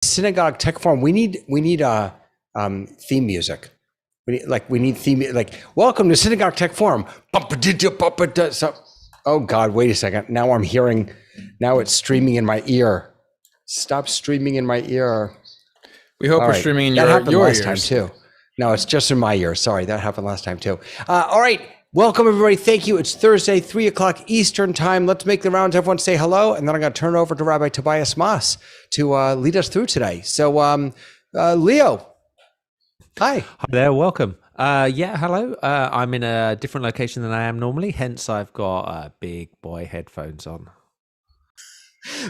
Synagogue Tech Forum. We need theme music. We need theme like welcome to Synagogue Tech Forum. So, oh God, wait a second. Now I'm hearing. Now it's streaming in my ear. Stop streaming in my ear. We hope we're streaming in your ears. That happened last time too. No, it's just in my ear. Sorry, that happened last time too. All right. Welcome, everybody. Thank you. It's Thursday, 3 o'clock Eastern time. Let's make the rounds. Everyone say hello. And then I'm going to turn it over to Rabbi Tobias Moss to lead us through today. So, Leo. Hi. Hi there. Welcome. Hello. I'm in a different location than I am normally. Hence, I've got big boy headphones on.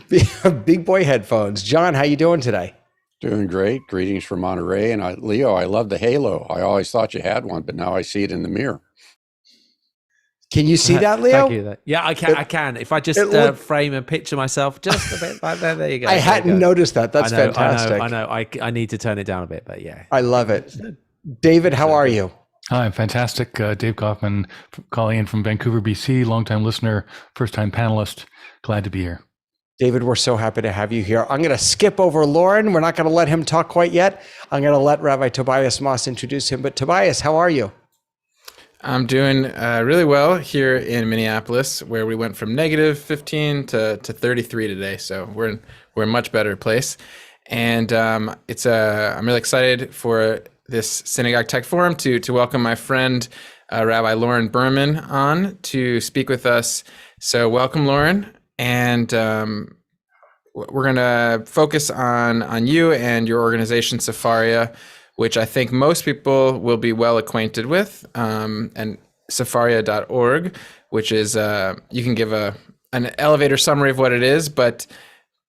Big boy headphones. John, how you doing today? Doing great. Greetings from Monterey. And Leo, I love the halo. I always thought you had one, but now I see it in the mirror. Can you see that, Leo? Thank you. Yeah, I can. I can. If I just frame and picture myself just a bit like that, there you go. I hadn't noticed that. That's fantastic. I know. I need to turn it down a bit, but yeah. I love it. David, how are you? Hi, I'm fantastic. Dave Kaufman, calling in from Vancouver, BC, longtime listener, first-time panelist. Glad to be here. David, we're so happy to have you here. I'm going to skip over Loren. We're not going to let him talk quite yet. I'm going to let Rabbi Tobias Moss introduce him. But Tobias, how are you? I'm doing really well here in Minneapolis, where we went from negative 15 to 33 today. So we're in a much better place. And I'm really excited for this Synagogue Tech Forum to welcome my friend, Rabbi Loren Berman on to speak with us. So welcome, Loren. And we're going to focus on you and your organization, Sefaria, which I think most people will be well acquainted with, and Sefaria.org, which is, you can give an elevator summary of what it is, but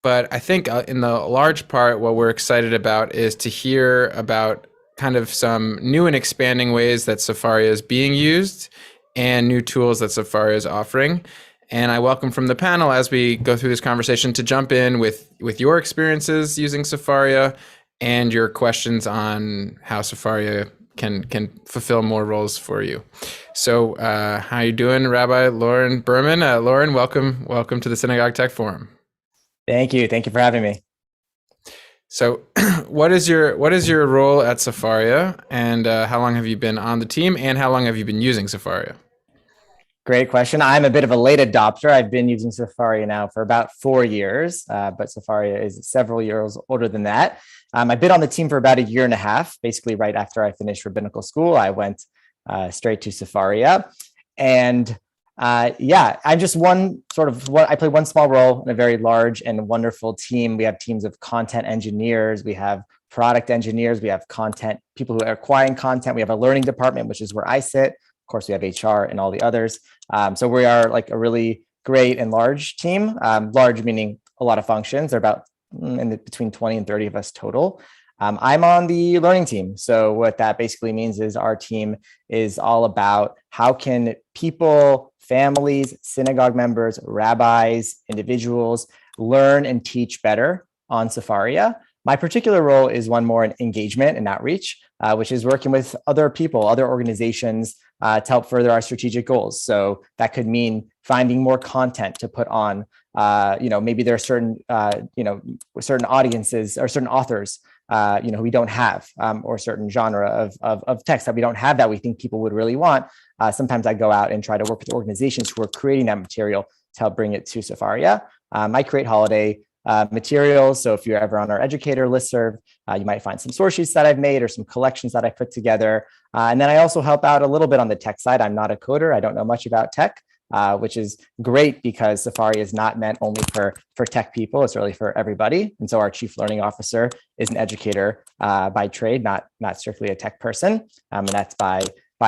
I think in the large part, what we're excited about is to hear about kind of some new and expanding ways that Sefaria is being used and new tools that Sefaria is offering. And I welcome from the panel, as we go through this conversation, to jump in with your experiences using Sefaria and your questions on how Sefaria can fulfill more roles for you. So how you doing, Rabbi Loren Berman? Loren, welcome to the Synagogue Tech Forum. Thank you for having me. So what is your role at Sefaria, and how long have you been on the team, and how long have you been using Sefaria? Great question. I'm a bit of a late adopter. I've been using Sefaria now for about 4 years, but Sefaria is several years older than that. I've been on the team for about a year and a half. Basically, right after I finished rabbinical school, I went straight to Sefaria. And I'm just I play one small role in a very large and wonderful team. We have teams of content engineers. We have product engineers. We have content, people who are acquiring content. We have a learning department, which is where I sit. Of course, we have HR and all the others. So we are like a really great and large team, large meaning a lot of functions. They're about between 20 and 30 of us total. I'm on the learning team. So what that basically means is our team is all about how can people, families, synagogue members, rabbis, individuals learn and teach better on Sefaria. My particular role is one more in engagement and outreach, which is working with other people, other organizations to help further our strategic goals. So that could mean finding more content to put on, maybe there are certain audiences or certain authors, who we don't have, or certain genre of text that we don't have that we think people would really want. Sometimes I go out and try to work with organizations who are creating that material to help bring it to Sefaria. I create holiday materials. So if you're ever on our educator listserv, you might find some source sheets that I've made or some collections that I put together. And then I also help out a little bit on the tech side. I'm not a coder. I don't know much about tech, which is great because Sefaria is not meant only for tech people. It's really for everybody. And so our chief learning officer is an educator by trade, not strictly a tech person. And that's by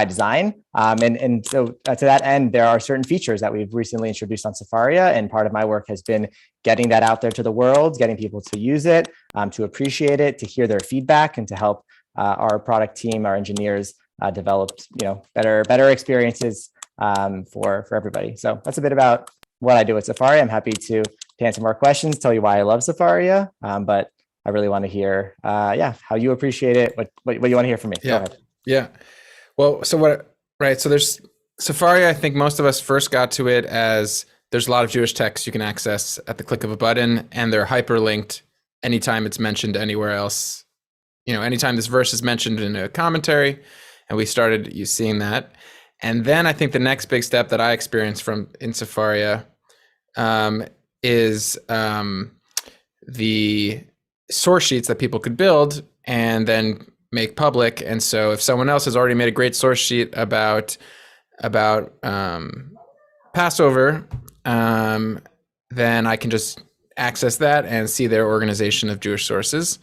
design. And so to that end, there are certain features that we've recently introduced on Sefaria. And part of my work has been getting that out there to the world, getting people to use it, to appreciate it, to hear their feedback, and to help our product team, our engineers develop better experiences for everybody. So that's a bit about what I do at Sefaria. I'm happy to answer more questions, tell you why I love Sefaria, but I really want to hear how you appreciate it, what you want to hear from me. Yeah. Go ahead. Yeah. Well, so there's Sefaria. I think most of us first got to it as there's a lot of Jewish texts you can access at the click of a button, and they're hyperlinked anytime it's mentioned anywhere else, anytime this verse is mentioned in a commentary, and we started seeing that. And then I think the next big step that I experienced in Sefaria is the source sheets that people could build and then make public. And so if someone else has already made a great source sheet about Passover, then I can just access that and see their organization of Jewish sources.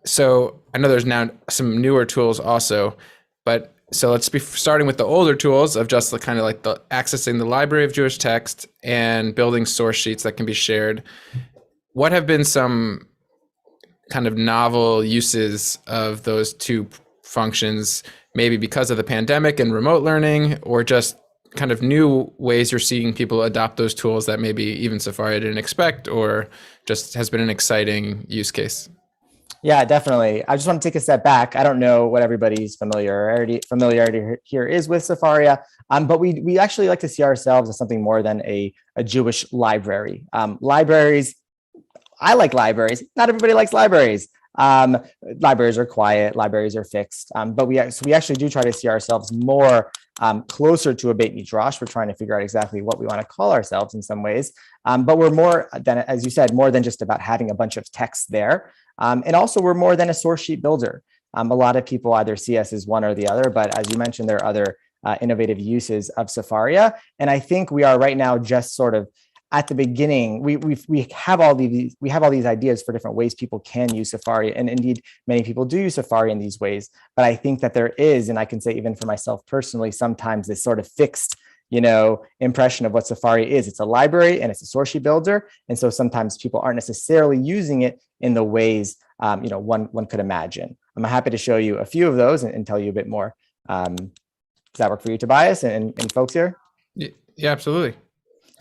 So I know there's now some newer tools also, but so let's be starting with the older tools of just kind of like the accessing the library of Jewish text and building source sheets that can be shared. What have been some kind of novel uses of those two functions, maybe because of the pandemic and remote learning, or just kind of new ways you're seeing people adopt those tools that maybe even Sefaria didn't expect, or just has been an exciting use case? Yeah, definitely. I just want to take a step back. I don't know what everybody's familiarity here is with Sefaria, but we actually like to see ourselves as something more than a Jewish library. Libraries, I like libraries. Not everybody likes libraries. Libraries are quiet, libraries are fixed, but we actually do try to see ourselves more closer to a Beit Midrash. We're trying to figure out exactly what we want to call ourselves in some ways, but we're more than, as you said, more than just about having a bunch of text there. And also we're more than a source sheet builder. A lot of people either see us as one or the other, but as you mentioned, there are other innovative uses of Sefaria. And I think we are right now just sort of at the beginning. We have all these ideas for different ways people can use Sefaria, and indeed many people do use Sefaria in these ways. But I think that there is, and I can say even for myself personally, sometimes this sort of fixed impression of what Sefaria is. It's a library and it's a source sheet builder, and so sometimes people aren't necessarily using it in the ways one could imagine. I'm happy to show you a few of those and tell you a bit more. Does that work for you, Tobias, and folks here? Yeah, absolutely.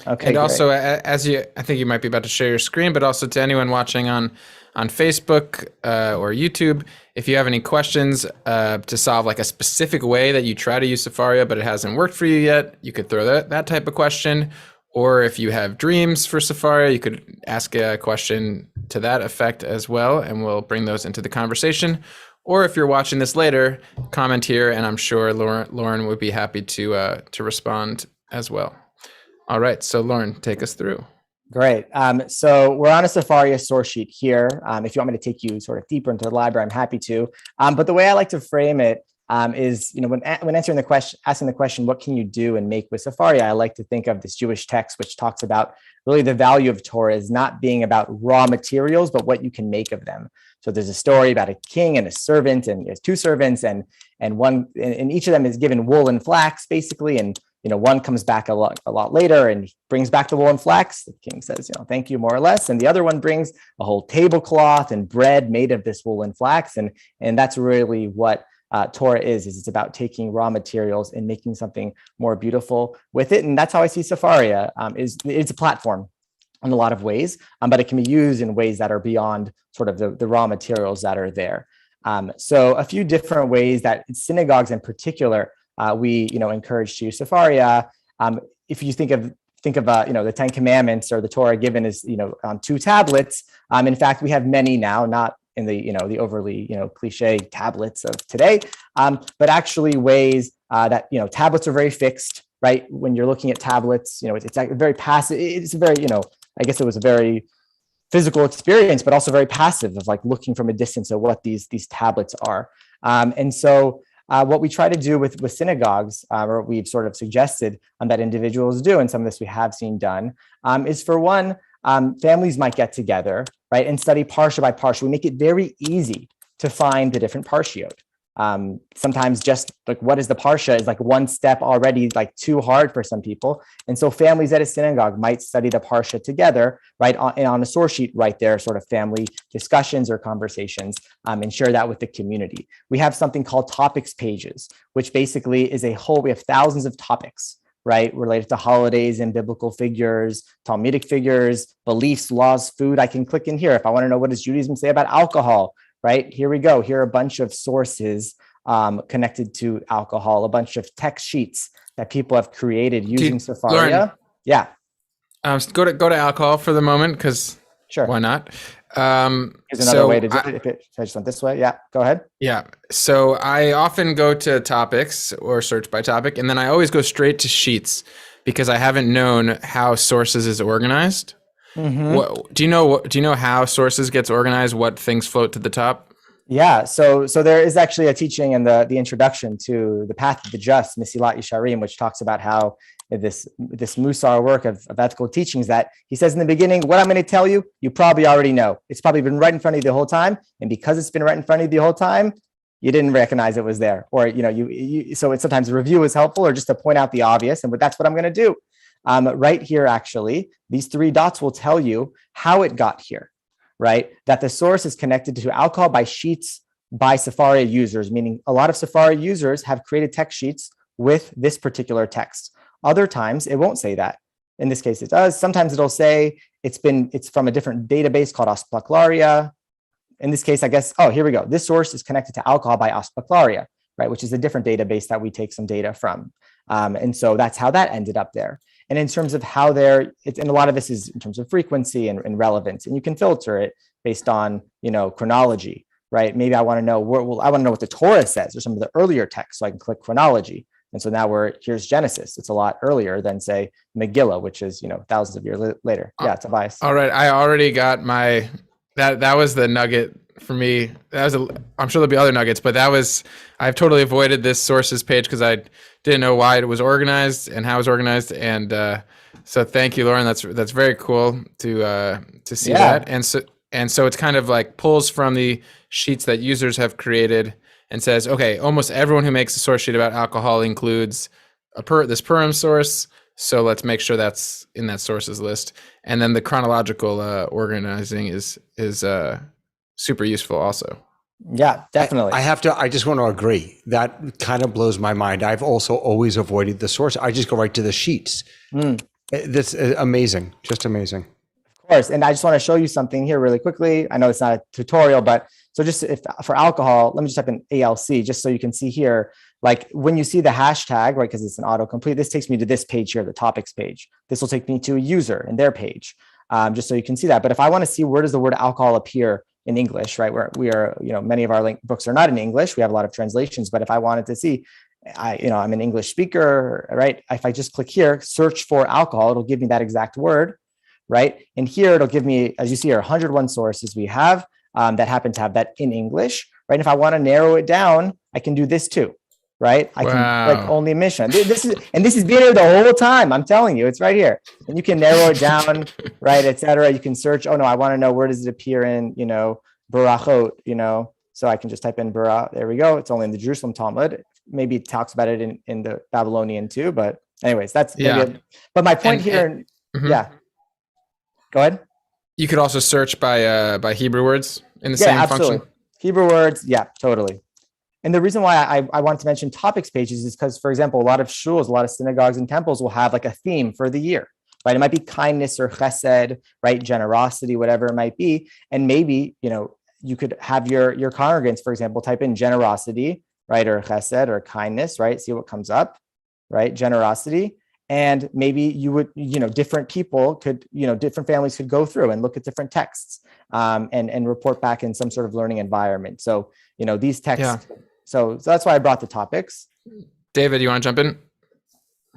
Okay. And great. also, I think you might be about to share your screen, but also to anyone watching on Facebook or YouTube, if you have any questions to solve like a specific way that you try to use Sefaria, but it hasn't worked for you yet, you could throw that type of question. Or if you have dreams for Sefaria, you could ask a question to that effect as well, and we'll bring those into the conversation. Or if you're watching this later, comment here, and I'm sure Loren would be happy to respond as well. All right, so Loren, take us through. Great. So we're on a Sefaria source sheet here. If you want me to take you sort of deeper into the library, I'm happy to. But the way I like to frame it is, when asking the question, what can you do and make with Sefaria? I like to think of this Jewish text, which talks about really the value of Torah as not being about raw materials, but what you can make of them. So there's a story about a king and a servant, and there's two servants, and each of them is given wool and flax, basically, and one comes back a lot later and brings back the wool and flax. The king says, thank you, more or less. And the other one brings a whole tablecloth and bread made of this wool and flax. And that's really what Torah is it's about taking raw materials and making something more beautiful with it. And that's how I see Sefaria. It's a platform in a lot of ways, but it can be used in ways that are beyond sort of the raw materials that are there. So a few different ways that synagogues in particular, we encourage to use Sefaria. If you think of the Ten Commandments or the Torah given as on two tablets. In fact, we have many now, not in the overly cliche tablets of today, but actually ways that tablets are very fixed, right? When you're looking at tablets, it's very passive. It's a very I guess it was a very physical experience, but also very passive of like looking from a distance at what these tablets are. And so what we try to do with synagogues, or we've sort of suggested that individuals do, and some of this we have seen done, is for one, families might get together, right, and study parsha by parsha. We make it very easy to find the different parshiot. Sometimes just like what is the parsha is like one step already like too hard for some people. And so families at a synagogue might study the parsha together, right, on a source sheet right there, sort of family discussions or conversations, and share that with the community. We have something called topics pages, which basically is we have thousands of topics, right, related to holidays and biblical figures, Talmudic figures, beliefs, laws, food. I can click in here. If I want to know what does Judaism say about alcohol, right? Here we go. Here are a bunch of sources connected to alcohol, a bunch of text sheets that people have created using Sefaria. Loren, yeah. Go to alcohol for the moment, because sure. Why not? Here's another way to do it. If I just went this way. Yeah, go ahead. Yeah. So I often go to topics or search by topic, and then I always go straight to sheets because I haven't known how sources is organized. What, do you know how sources gets organized? What things float to the top? Yeah, so there is actually a teaching in the introduction to the Path of the Just, Mesilat Yesharim, which talks about how this Musar work of ethical teachings that he says in the beginning, what I'm going to tell you, you probably already know. It's probably been right in front of you the whole time, and because it's been right in front of you the whole time, you didn't recognize it was there, or so it's sometimes a review is helpful, or just to point out the obvious, and that's what I'm going to do. Right here, actually, these 3 dots will tell you how it got here. Right, that the source is connected to alcohol by sheets by Sefaria users, meaning a lot of Sefaria users have created text sheets with this particular text. Other times it won't say that. In this case, it does. Sometimes it'll say it's from a different database called Asplaklaria. In this case, I guess, oh, here we go. This source is connected to alcohol by Asplaklaria, right, which is a different database that we take some data from. And so that's how that ended up there. And in terms of how and a lot of this is in terms of frequency and relevance, and you can filter it based on, chronology, right? Maybe I want to know what the Torah says or some of the earlier texts, so I can click chronology. And so now here's Genesis. It's a lot earlier than say Megillah, which is, thousands of years later. Yeah, Tobias. All right. I already got that was the nugget for me. I'm sure there'll be other nuggets, but I've totally avoided this sources page because I didn't know why it was organized and how it was organized. And so thank you, Loren. That's very cool to see that. And so it's kind of like pulls from the sheets that users have created and says, okay, almost everyone who makes a source sheet about alcohol includes this Purim source. So let's make sure that's in that sources list. And then the chronological organizing is super useful also. Yeah, definitely. I just want to agree. That kind of blows my mind. I've also always avoided the source. I just go right to the sheets. That's amazing. Just amazing. Of course. And I just want to show you something here really quickly. I know it's not a tutorial, but so just for alcohol, let me just type in ALC just so you can see here, like when you see the hashtag, right, because it's an autocomplete, this takes me to this page here, the topics page. This will take me to a user and their page, just so you can see that. But if I want to see where does the word alcohol appear in English, right, where we are, many of our books are not in English. We have a lot of translations, but if I wanted to see, I'm an English speaker, right? If I just click here, search for alcohol, it'll give me that exact word, right? And here it'll give me, as you see here, 101 sources we have that happen to have that in English, right? And if I want to narrow it down, I can do this too, right? I can click only mission. This is being here the whole time. I'm telling you, it's right here. And you can narrow it down, right, etc. You can search. Oh no, I want to know where does it appear in, Barachot, so I can just type in Barach. There we go. It's only in the Jerusalem Talmud. Maybe it talks about it in the Babylonian too. But anyways, that's but my point here. Yeah. Go ahead. You could also search by Hebrew words in the same function. Hebrew words. Yeah, totally. And the reason why I wanted to mention topics pages is because, for example, a lot of shuls, a lot of synagogues and temples will have like a theme for the year, right? It might be kindness or chesed, right? Generosity, whatever it might be. And maybe, you could have your congregants, for example, type in generosity, right? Or chesed or kindness, right? See what comes up, right? Generosity. And maybe you would, different people could, different families could go through and look at different texts and report back in some sort of learning environment. So, these texts. Yeah. So that's why I brought the topics. David, you want to jump in?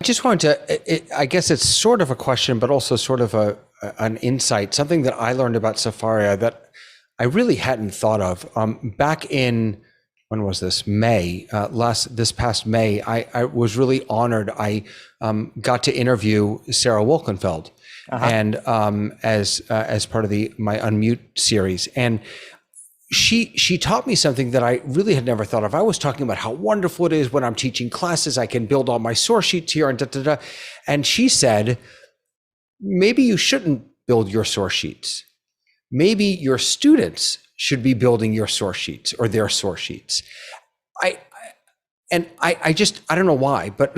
I just wanted to, I guess it's sort of a question, but also sort of an insight, something that I learned about Sefaria that I really hadn't thought of. Back in, when was this? May, this past May, I was really honored. I got to interview Sarah Wolkenfeld and as part of my Unmute series. And she taught me something that I really had never thought of. I was talking about how wonderful it is when I'm teaching classes, I can build all my source sheets here and da. And she said, maybe you shouldn't build your source sheets. Maybe your students should be building your source sheets or their source sheets. I don't know why, but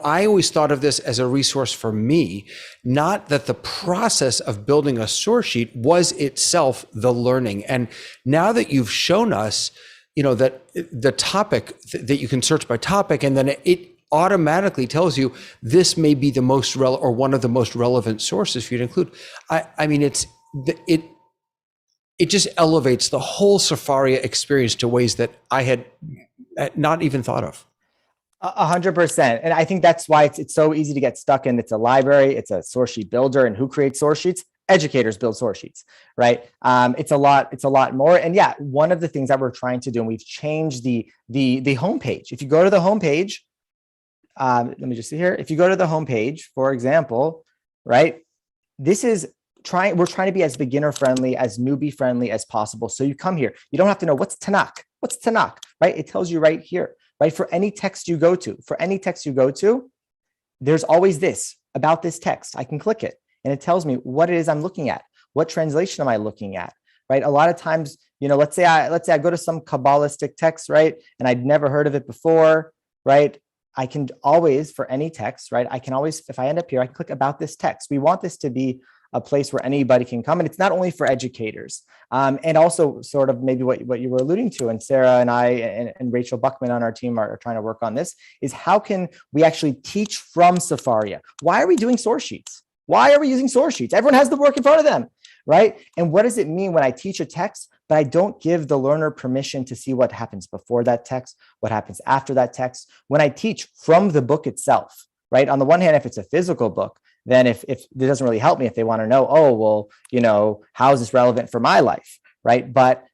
I always thought of this as a resource for me, not that the process of building a source sheet was itself the learning. And now that you've shown us, that the topic that you can search by topic, and then it automatically tells you this may be the most or one of the most relevant sources for you to include. it just elevates the whole Sefaria experience to ways that I had not even thought of. 100%. And I think that's why it's so easy to get stuck in. It's a library, it's a source sheet builder. And who creates source sheets? Educators build source sheets, right? It's a lot more. And yeah, one of the things that we're trying to do, and we've changed the homepage. If you go to the homepage, let me just see here. If you go to the homepage, for example, right, we're trying to be as beginner friendly, as newbie friendly as possible. So you come here, you don't have to know what's Tanakh, right? It tells you right here, right? For any text you go to, there's always this about this text. I can click it and it tells me what it is I'm looking at. What translation am I looking at, right? A lot of times, let's say I go to some Kabbalistic text, right? And I'd never heard of it before, right? I can always, for any text, right? I can always, if I end up here, I can click about this text. We want this to be a place where anybody can come. And it's not only for educators. And also sort of maybe what you were alluding to, and Sarah and I and Rachel Buckman on our team are trying to work on this, is how can we actually teach from Sefaria? Why are we doing source sheets? Why are we using source sheets? Everyone has the work in front of them, right? And what does it mean when I teach a text, but I don't give the learner permission to see what happens before that text, what happens after that text? When I teach from the book itself, right? On the one hand, if it's a physical book, then if it doesn't really help me, if they want to know, oh, well, how is this relevant for my life, right? But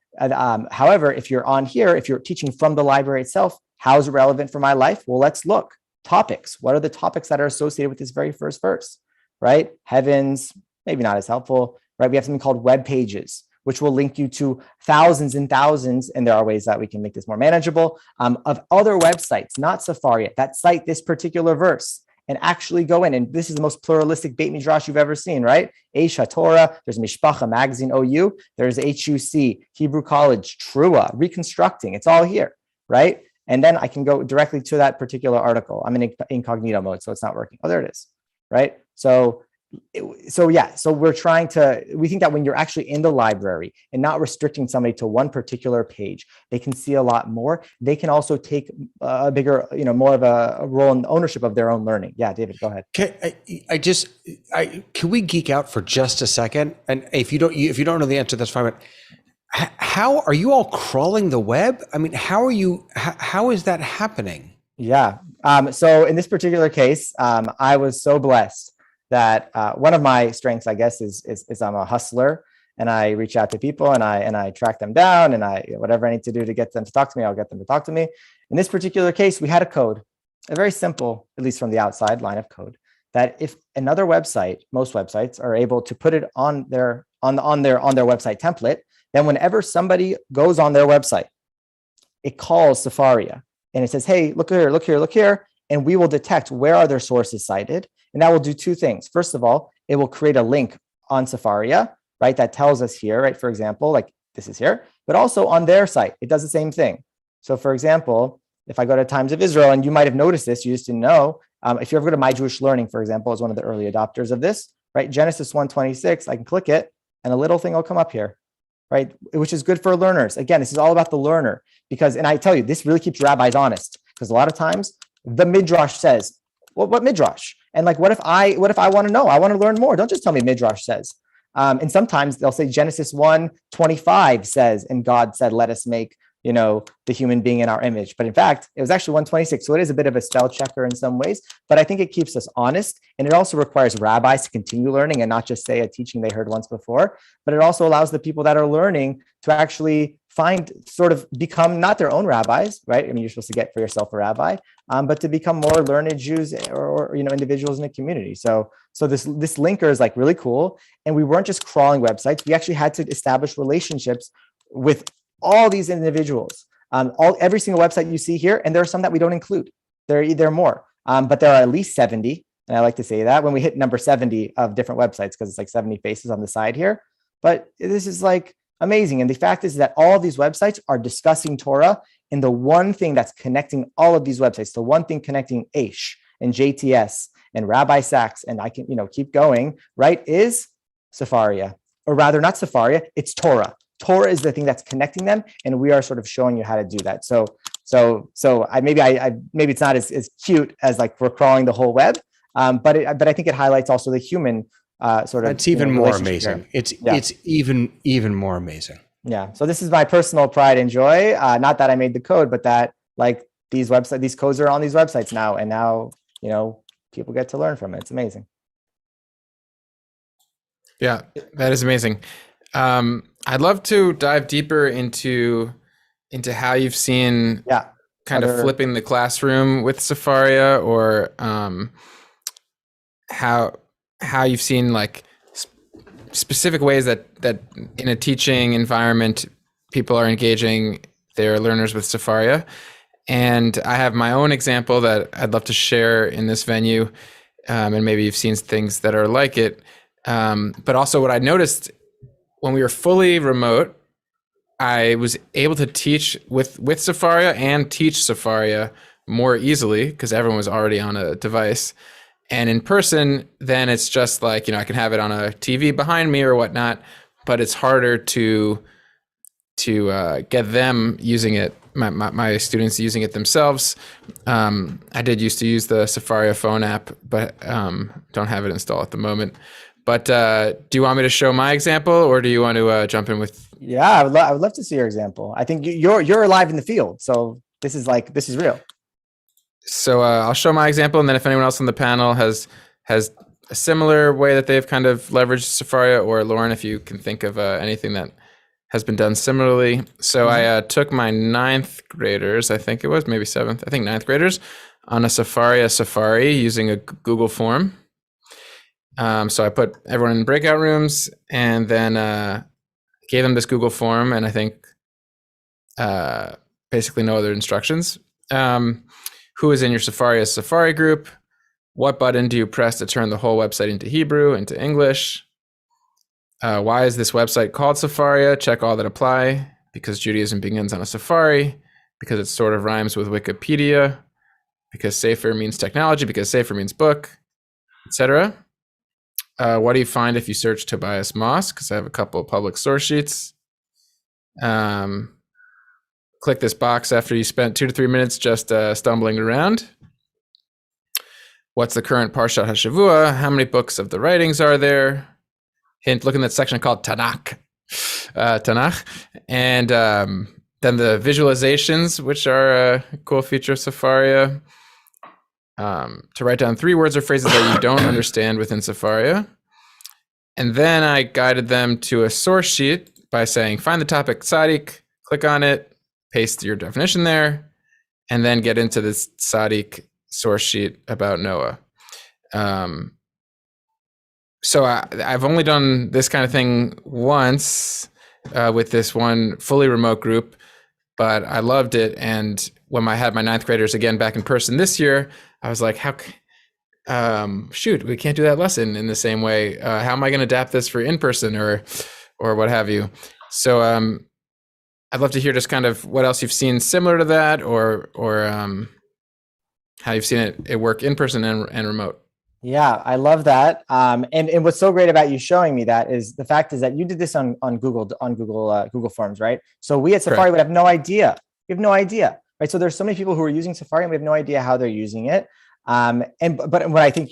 however, if you're on here, if you're teaching from the library itself, how is it relevant for my life? Well, let's look. Topics. What are the topics that are associated with this very first verse, right? Heavens, maybe not as helpful, right? We have something called web pages, which will link you to thousands and thousands, and there are ways that we can make this more manageable, of other websites, not Sefaria, that cite this particular verse, and actually go in. And this is the most pluralistic Beit Midrash you've ever seen, right? Aish HaTorah, there's Mishpacha Magazine, OU, there's HUC, Hebrew College, Trua, Reconstructing, it's all here, right? And then I can go directly to that particular article. I'm in incognito mode, so it's not working. Oh, there it is, right? So we're trying to, we think that when you're actually in the library and not restricting somebody to one particular page, they can see a lot more. They can also take a bigger, more of a role in ownership of their own learning. Yeah, David, go ahead. Can we geek out for just a second? And if you don't know the answer, that's fine. But how are you all crawling the web? I mean, how is that happening? Yeah. So in this particular case, I was so blessed that one of my strengths, I guess, is I'm a hustler, and I reach out to people and I track them down, and whatever I need to do to get them to talk to me, I'll get them to talk to me. In this particular case, we had a code, a very simple, at least from the outside, line of code, that if another website, most websites are able to put it on their website template, then whenever somebody goes on their website, it calls Sefaria and it says, hey, look here, and we will detect where are their sources cited. And that will do two things. First of all, it will create a link on Sefaria, right? That tells us here, right? For example, like this is here, but also on their site, it does the same thing. So for example, if I go to Times of Israel, and you might have noticed this, you just didn't know. If you ever go to My Jewish Learning, for example, is one of the early adopters of this, right? Genesis 1:26, I can click it and a little thing will come up here, right? Which is good for learners. Again, this is all about the learner and I tell you, this really keeps rabbis honest, because a lot of times the Midrash says, well, what Midrash? And like, what if I want to know? I want to learn more. Don't just tell me Midrash says. And sometimes they'll say Genesis 1:25 says, and God said, let us make, the human being in our image. But in fact, it was actually 1:26. So it is a bit of a spell checker in some ways, but I think it keeps us honest. And it also requires rabbis to continue learning and not just say a teaching they heard once before, but it also allows the people that are learning to actually become not their own rabbis, right? I mean, you're supposed to get for yourself a rabbi, but to become more learned Jews or individuals in the community. So this linker is like really cool. And we weren't just crawling websites. We actually had to establish relationships with all these individuals, every single website you see here. And there are some that we don't include. There are more, but there are at least 70. And I like to say that when we hit number 70 of different websites, because it's like 70 faces on the side here. But this is like amazing. And the fact is that all of these websites are discussing Torah. And the one thing that's connecting all of these websites, the one thing connecting Aish and JTS and Rabbi Sachs, and I can, keep going, right, is Sefaria. Or rather, not Sefaria, it's Torah. Torah is the thing that's connecting them, and we are sort of showing you how to do that. So maybe it's not as cute as like we're crawling the whole web, but I think it highlights also the human sort of. That's even more relationship amazing. here. It's even more amazing. Yeah. So this is my personal pride and joy. Not that I made the code, but that like these codes are on these websites now, and now people get to learn from it. It's amazing. Yeah, that is amazing. I'd love to dive deeper into how you've seen kind of flipping the classroom with Sefaria, or how you've seen like specific ways that in a teaching environment people are engaging their learners with Sefaria. And I have my own example that I'd love to share in this venue, and maybe you've seen things that are like it. But also what I noticed when we were fully remote, I was able to teach with Sefaria and teach Sefaria more easily because everyone was already on a device. And in person, then it's just like, I can have it on a TV behind me or whatnot, but it's harder to get them using it, my students using it themselves. I did used to use the Sefaria phone app, but don't have it installed at the moment. But do you want me to show my example, or do you want to jump in with? Yeah, I would love to see your example. I think you're alive in the field, so this is real. So I'll show my example, and then if anyone else on the panel has a similar way that they've kind of leveraged Sefaria, or Lauren, if you can think of anything that has been done similarly. So I took my 9th graders, I think it was maybe 7th, I think 9th graders, on a Sefaria safari using a Google form. So I put everyone in breakout rooms and then gave them this Google form, and I think basically no other instructions. Who is in your Sefaria Safari group? What button do you press to turn the whole website into Hebrew, into English? Why is this website called Sefaria? Check all that apply. Because Judaism begins on a safari. Because it sort of rhymes with Wikipedia. Because Sefer means technology. Because Sefer means book, etc. What do you find if you search Tobias Moss? Because I have a couple of public source sheets. Click this box after you spent 2 to 3 minutes just stumbling around. What's the current Parshat HaShavua? How many books of the writings are there? Hint, look in that section called Tanakh. And then the visualizations, which are a cool feature of Sefaria. To write down 3 words or phrases that you don't understand within Sefaria. And then I guided them to a source sheet by saying, find the topic Tzaddik, click on it, paste your definition there, and then get into this Tzaddik source sheet about Noah. So I've only done this kind of thing once with this one fully remote group, but I loved it. And when I had my 9th graders again back in person this year, I was like, shoot, we can't do that lesson in the same way. How am I going to adapt this for in person or what have you? So I'd love to hear just kind of what else you've seen similar to that, or how you've seen it work in person and remote. Yeah, I love that. And what's so great about you showing me that is the fact is that you did this on Google Forms, right? So we at Safari would have no idea. We have no idea, right? So there's so many people who are using Safari and we have no idea how they're using it. But what I think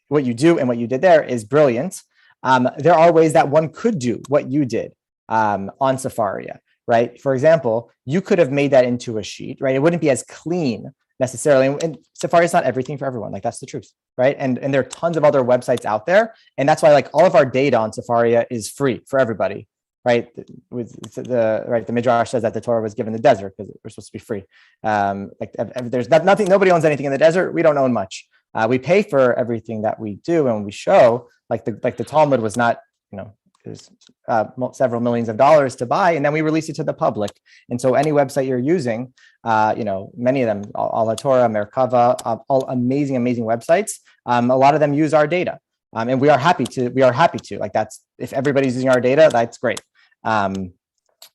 what you do and what you did there is brilliant. There are ways that one could do what you did on Sefaria, right? For example, you could have made that into a sheet, right? It wouldn't be as clean necessarily. And Sefaria is not everything for everyone. Like, that's the truth, right? And there are tons of other websites out there. And that's why like all of our data on Sefaria is free for everybody, right? The Midrash says that the Torah was given in the desert because we're supposed to be free. There's nothing, nobody owns anything in the desert. We don't own much. We pay for everything that we do and we show, like the Talmud was not, there's several millions of dollars to buy, and then we release it to the public. And so any website you're using, many of them, Al Torah, Merkava, all amazing websites. A lot of them use our data, and we are happy to. Like, that's, if everybody's using our data, that's great.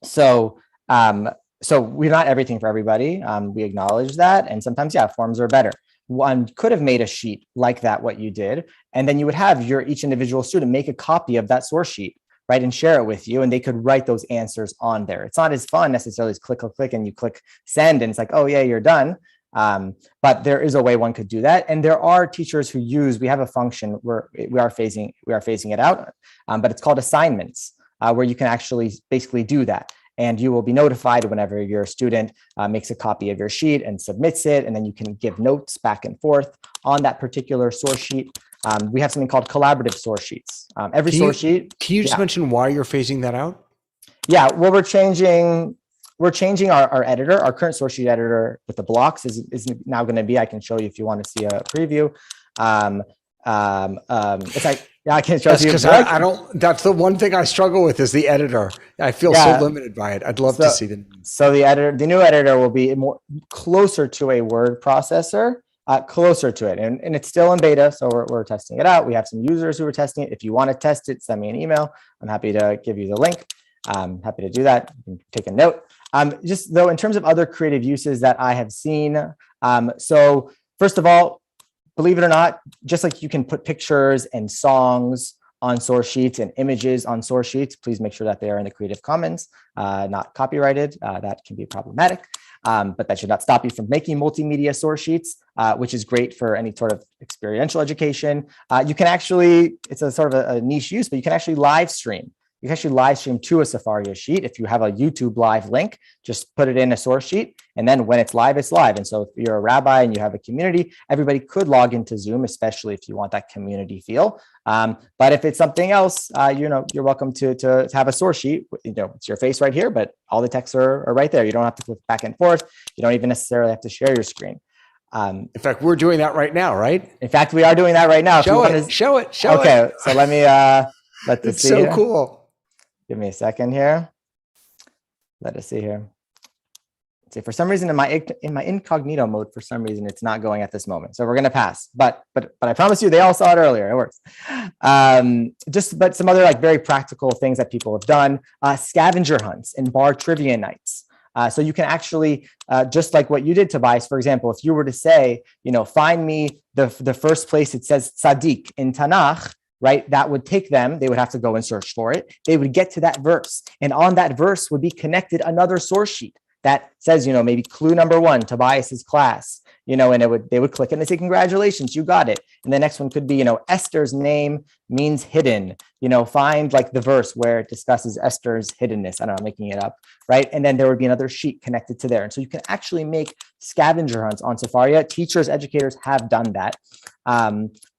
So we're not everything for everybody. We acknowledge that, and sometimes, forms are better. One could have made a sheet like that, what you did, and then you would have each individual student make a copy of that source sheet, right, and share it with you, and they could write those answers on there. It's not as fun necessarily as click, and you click send, and it's like, oh yeah, you're done. But there is a way one could do that. And there are teachers who use, we have a function where we are phasing it out, but it's called assignments, where you can actually basically do that. And you will be notified whenever your student makes a copy of your sheet and submits it. And then you can give notes back and forth on that particular source sheet. We have something called collaborative source sheets. Every source sheet. Can you just mention why you're phasing that out? Yeah, well, we're changing our editor. Our current source sheet editor with the blocks is now going to be, I can show you if you want to see a preview. It's like, yeah, I can't show you. Because I don't, that's the one thing I struggle with is the editor. I feel so limited by it. I'd love to see them. So the new editor will be more closer to a word processor, closer to it. And it's still in beta. So we're testing it out. We have some users who are testing it. If you want to test it, send me an email. I'm happy to give you the link. I'm happy to do that. You can take a note. Just though, in terms of other creative uses that I have seen. So first of all, believe it or not, just like you can put pictures and songs on source sheets and images on source sheets, please make sure that they are in the Creative Commons, not copyrighted. That can be problematic, but that should not stop you from making multimedia source sheets, which is great for any sort of experiential education. You can actually, it's a sort of a niche use, but you can actually live stream. You can actually live stream to a Sefaria sheet. If you have a YouTube live link, just put it in a source sheet. And then when it's live, it's live. And so if you're a rabbi and you have a community, everybody could log into Zoom, especially if you want that community feel. But if it's something else, you're welcome to have a source sheet. It's your face right here, but all the texts are right there. You don't have to click back and forth. You don't even necessarily have to share your screen. In fact, we're doing that right now, right? In fact, we are doing that right now. Show it. Okay, so let me let this see. It's so here. cool. Give me a second here. Let us see here. Let's see, for some reason in my incognito mode, for some reason it's not going at this moment. So we're gonna pass. But I promise you, they all saw it earlier. It works. But some other like very practical things that people have done: scavenger hunts and bar trivia nights. So you can actually, just like what you did, Tobias, for example, if you were to say, find me the first place it says tzaddik in Tanakh, right? That would take them, they would have to go and search for it. They would get to that verse. And on that verse would be connected another source sheet that says, maybe clue number 1, Tobias's class, and they would click and they say, congratulations, you got it. And the next one could be, Esther's name means hidden, find like the verse where it discusses Esther's hiddenness. I don't know, I'm making it up, right? And then there would be another sheet connected to there. And so you can actually make scavenger hunts on Sefaria. Teachers, educators have done that.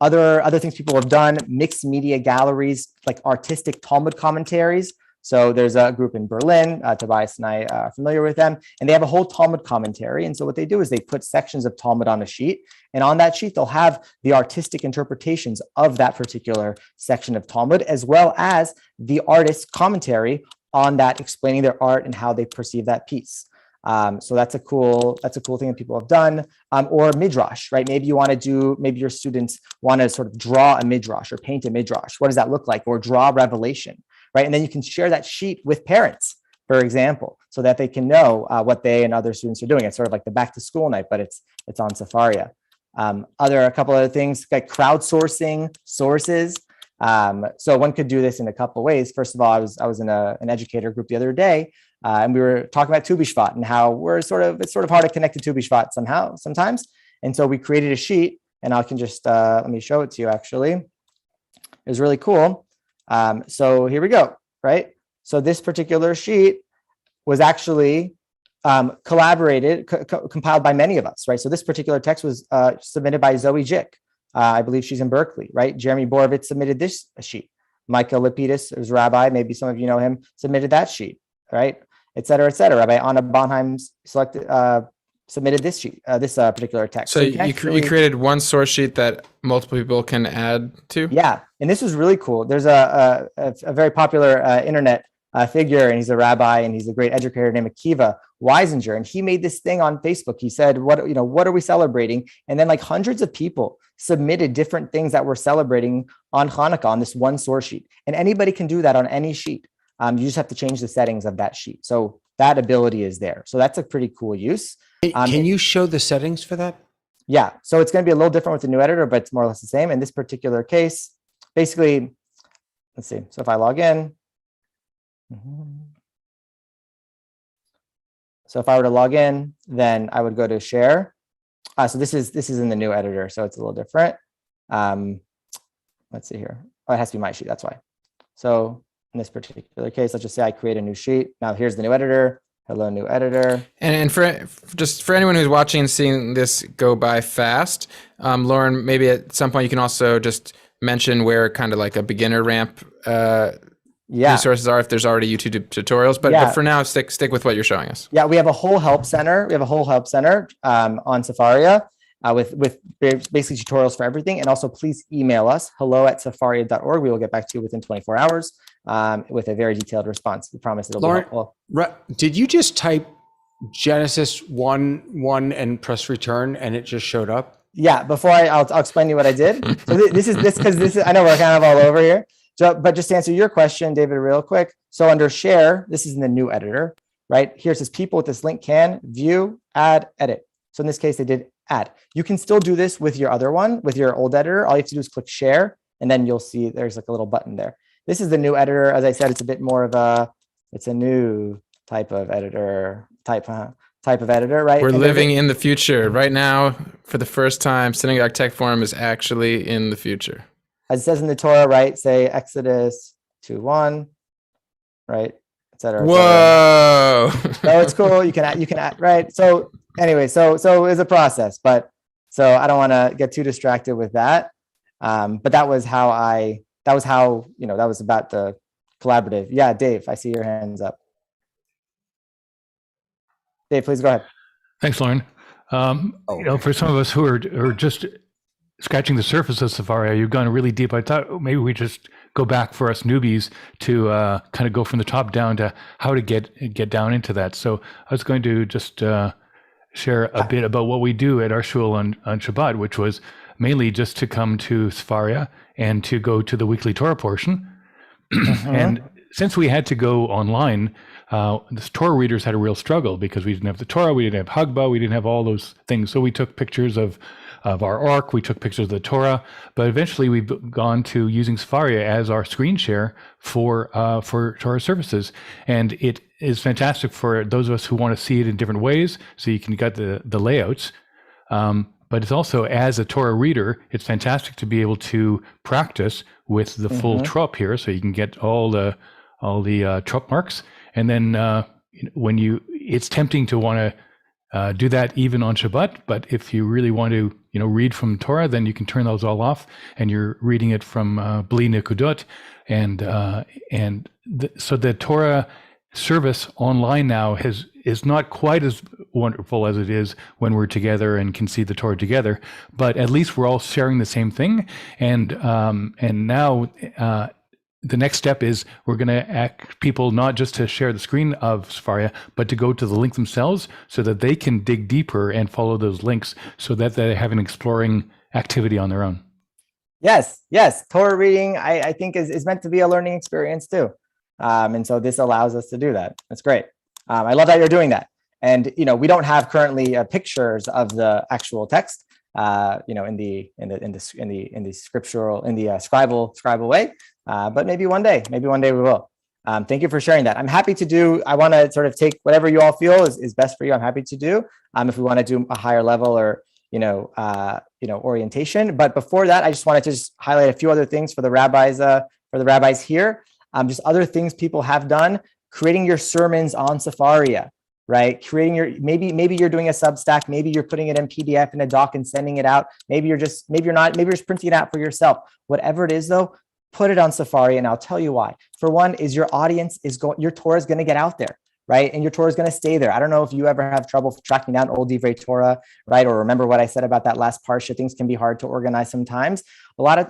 Other things people have done, mixed media galleries, like artistic Talmud commentaries. So there's a group in Berlin, Tobias and I are familiar with them, and they have a whole Talmud commentary. And so what they do is they put sections of Talmud on a sheet, and on that sheet, they'll have the artistic interpretations of that particular section of Talmud, as well as the artist's commentary on that, explaining their art and how they perceive that piece. So that's a cool thing that people have done. Or midrash, right? Maybe your students want to sort of draw a midrash or paint a midrash. What does that look like? Or draw Revelation, right? And then you can share that sheet with parents, for example, so that they can know what they and other students are doing. It's sort of like the back to school night, but it's on Sefaria. A couple other things like crowdsourcing sources. So one could do this in a couple of ways. First of all, I was in an educator group the other day, and we were talking about Tu B'Shvat and how it's sort of hard to connect to Tu B'Shvat sometimes. And so we created a sheet, and I can just let me show it to you. Actually, it was really cool. So here we go. Right. So this particular sheet was actually compiled by many of us. Right. So this particular text was submitted by Zoe Jick. I believe she's in Berkeley, right? Jeremy Borovitz submitted this sheet. Michael Lapidus, who's a rabbi, maybe some of you know him, submitted that sheet, right? Et cetera, et cetera. Rabbi Anna Bonheim submitted this sheet, this particular text. So you created one source sheet that multiple people can add to? Yeah, and this was really cool. There's a very popular internet figure, and he's a rabbi, and he's a great educator named Akiva Weisinger, and he made this thing on Facebook. He said, what are we celebrating? And then like hundreds of people submitted different things that we're celebrating on Hanukkah on this one source sheet. And anybody can do that on any sheet. You just have to change the settings of that sheet. So that ability is there. So that's a pretty cool use. Can you show the settings for that? Yeah. So it's going to be a little different with the new editor, but it's more or less the same. In this particular case, basically, let's see. So if I log in, so if I were to log in, then I would go to share, So this is in the new editor, so it's a little different. Let's see here. Oh, it has to be my sheet. That's why. So in this particular case, let's just say I create a new sheet. Now here's the new editor. Hello, new editor. And for anyone who's watching and seeing this go by fast, Lauren, maybe at some point you can also just mention where kind of like a beginner ramp resources are if there's already YouTube tutorials. But for now, stick with what you're showing us. Yeah, we have a whole help center. On Sefaria with basically tutorials for everything. And also please email us, hello@sefaria.org. We will get back to you within 24 hours with a very detailed response. We promise it'll be helpful. Did you just type Genesis 1:1 and press return and it just showed up? Yeah, before I'll explain to you what I did. So this is I know we're kind of all over here. So, but just to answer your question, David, real quick. So under share, this is in the new editor, right? Here it says people with this link can view, add, edit. So in this case, they did add. You can still do this with your other one, with your old editor. All you have to do is click share, and then you'll see there's like a little button there. This is the new editor. As I said, it's a bit more of it's a new type of editor, type of editor, right? We're living in the future. Right now, for the first time, Synagogue Tech Forum is actually in the future. As it says in the Torah, right? Say Exodus 2:1, right? Et cetera. Whoa! So it's cool. You can add, right? So anyway, so it's a process, but so I don't want to get too distracted with that. But that was about the collaborative. Yeah, Dave, I see your hands up. Dave, please go ahead. Thanks, Lauren. For some of us who are just scratching the surface of Sefaria, you've gone really deep. I thought maybe we just go back for us newbies to kind of go from the top down to how to get down into that. So I was going to just share a bit about what we do at our shul on Shabbat, which was mainly just to come to Sefaria and to go to the weekly Torah portion. And since we had to go online, the Torah readers had a real struggle because we didn't have the Torah, we didn't have Hagbah, we didn't have all those things. So we took pictures of our Ark, we took pictures of the Torah, but eventually we've gone to using Sefaria as our screen share for Torah services. And it is fantastic for those of us who want to see it in different ways, so you can get the layouts. But it's also, as a Torah reader, it's fantastic to be able to practice with the full trop here, so you can get all the trop marks. And then it's tempting to want to do that even on Shabbat. But if you really want to, read from Torah, then you can turn those all off, and you're reading it from Bli Nekudot, so the Torah service online now is not quite as wonderful as it is when we're together and can see the Torah together, but at least we're all sharing the same thing. And now the next step is we're going to ask people not just to share the screen of Sefaria, but to go to the link themselves so that they can dig deeper and follow those links so that they have an exploring activity on their own. Yes. Torah reading, I think is meant to be a learning experience too. And so this allows us to do that. That's great. I love that you're doing that. And, we don't have currently pictures of the actual text, in the scriptural, in the scribal way. But maybe one day we will. Thank you for sharing that. I'm happy to do, I want to sort of take whatever you all feel is best for you. I'm happy to do, if we want to do a higher level or, orientation. But before that, I just wanted to just highlight a few other things for the rabbis here. Just other things people have done, creating your sermons on Sefaria, right? Creating maybe you're doing a Substack, maybe you're putting it in PDF in a doc and sending it out. Maybe you're just printing it out for yourself. Whatever it is though, put it on Sefaria, and I'll tell you why. For one, is your audience your Torah is going to get out there, right? And your Torah is going to stay there. I don't know if you ever have trouble tracking down old Divrei Torah, right? Or remember what I said about that last parsha. Things can be hard to organize sometimes.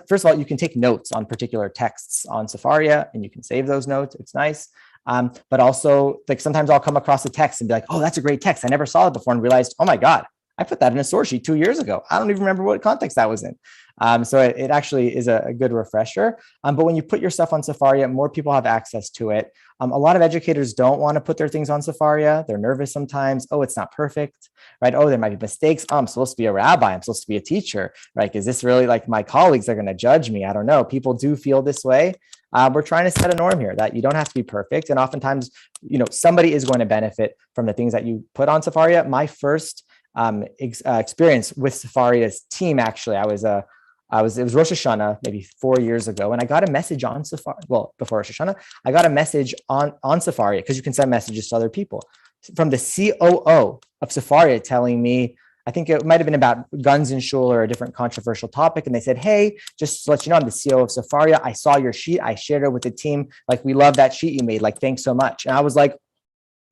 First of all, you can take notes on particular texts on Sefaria, and you can save those notes. It's nice. But also, like, sometimes I'll come across a text and be like, oh, that's a great text. I never saw it before, and realized, oh my God, I put that in a source sheet 2 years ago. I don't even remember what context that was in. So it actually is a good refresher. But when you put your stuff on Sefaria, more people have access to it. A lot of educators don't want to put their things on Sefaria. They're nervous sometimes. Oh, it's not perfect, right? Oh, there might be mistakes. Oh, I'm supposed to be a rabbi. I'm supposed to be a teacher, right? Is this really like my colleagues are going to judge me? I don't know. People do feel this way. We're trying to set a norm here that you don't have to be perfect. And oftentimes, somebody is going to benefit from the things that you put on Sefaria. My first experience with Safaria's team. Actually, it was Rosh Hashanah maybe 4 years ago, and I got a message on Sefaria. Well, before Rosh Hashanah, I got a message on Sefaria, because you can send messages to other people, from the COO of Sefaria telling me, I think it might have been about guns in shul or a different controversial topic. And they said, hey, just to let you know, I'm the CEO of Sefaria. I saw your sheet. I shared it with the team. Like, we love that sheet you made. Like, thanks so much. And I was like,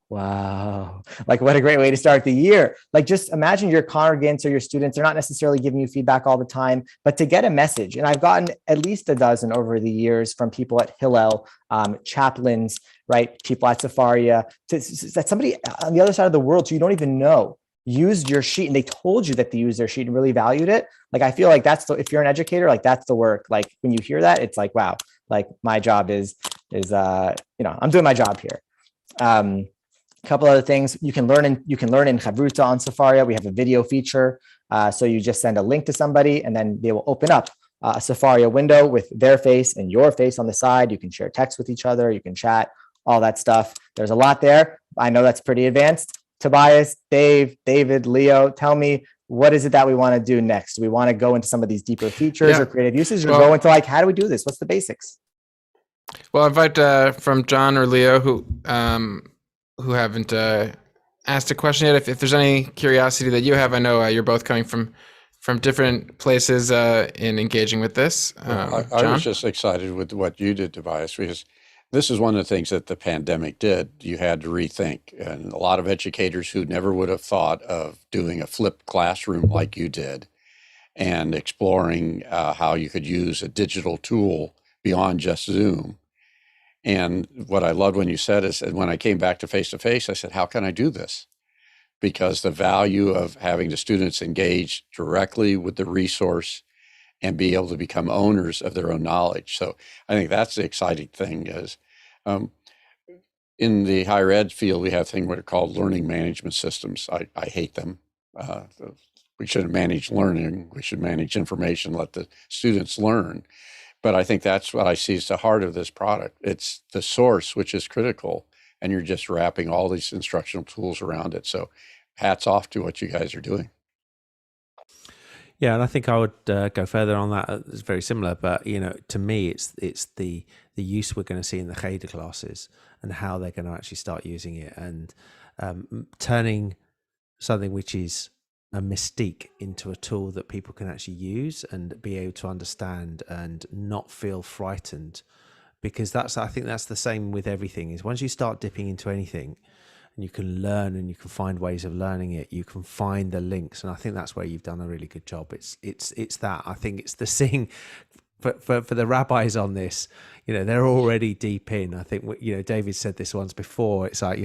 wow, like what a great way to start the year. Like, just imagine your congregants or your students, they're not necessarily giving you feedback all the time, but to get a message. And I've gotten at least a dozen over the years from people at Hillel, chaplains, right? People at Sefaria, that somebody on the other side of the world, so you don't even know, used your sheet and they told you that they used their sheet and really valued it. Like, I feel like if you're an educator, like that's the work. Like, when you hear that, it's like, wow, like my job is I'm doing my job here. A couple other things you can learn in Chavruta on Sefaria. We have a video feature. So you just send a link to somebody and then they will open up a Sefaria window with their face and your face on the side. You can share text with each other. You can chat, all that stuff. There's a lot there. I know that's pretty advanced. Tobias, David, Leo, tell me, what is it that we want to do next? Do we want to go into some of these deeper features or creative uses, or go into like, how do we do this? What's the basics? Well, I invite from John or Leo who haven't asked a question yet. If there's any curiosity that you have, I know you're both coming from different places in engaging with this. I was just excited with what you did, Tobias, because this is one of the things that the pandemic did. You had to rethink, and a lot of educators who never would have thought of doing a flipped classroom like you did, and exploring how you could use a digital tool beyond just Zoom. And what I loved when you said is, when I came back to face-to-face, I said, how can I do this? Because the value of having the students engage directly with the resource and be able to become owners of their own knowledge. So I think that's the exciting thing is, in the higher ed field, we have things what are called learning management systems. I hate them. We shouldn't manage learning. We should manage information, let the students learn. But I think that's what I see is the heart of this product. It's the source, which is critical, and you're just wrapping all these instructional tools around it. So hats off to what you guys are doing. Yeah, and I think I would go further on that. It's very similar, but to me, it's the use we're going to see in the Cheder classes and how they're going to actually start using it, and turning something which is a mystique into a tool that people can actually use and be able to understand and not feel frightened. Because I think that's the same with everything. Is once you start dipping into anything, and you can learn and you can find ways of learning it, you can find the links, and I think that's where you've done a really good job. It's that I think it's the seeing for the rabbis on this. They're already deep in. I think David said this once before. It's like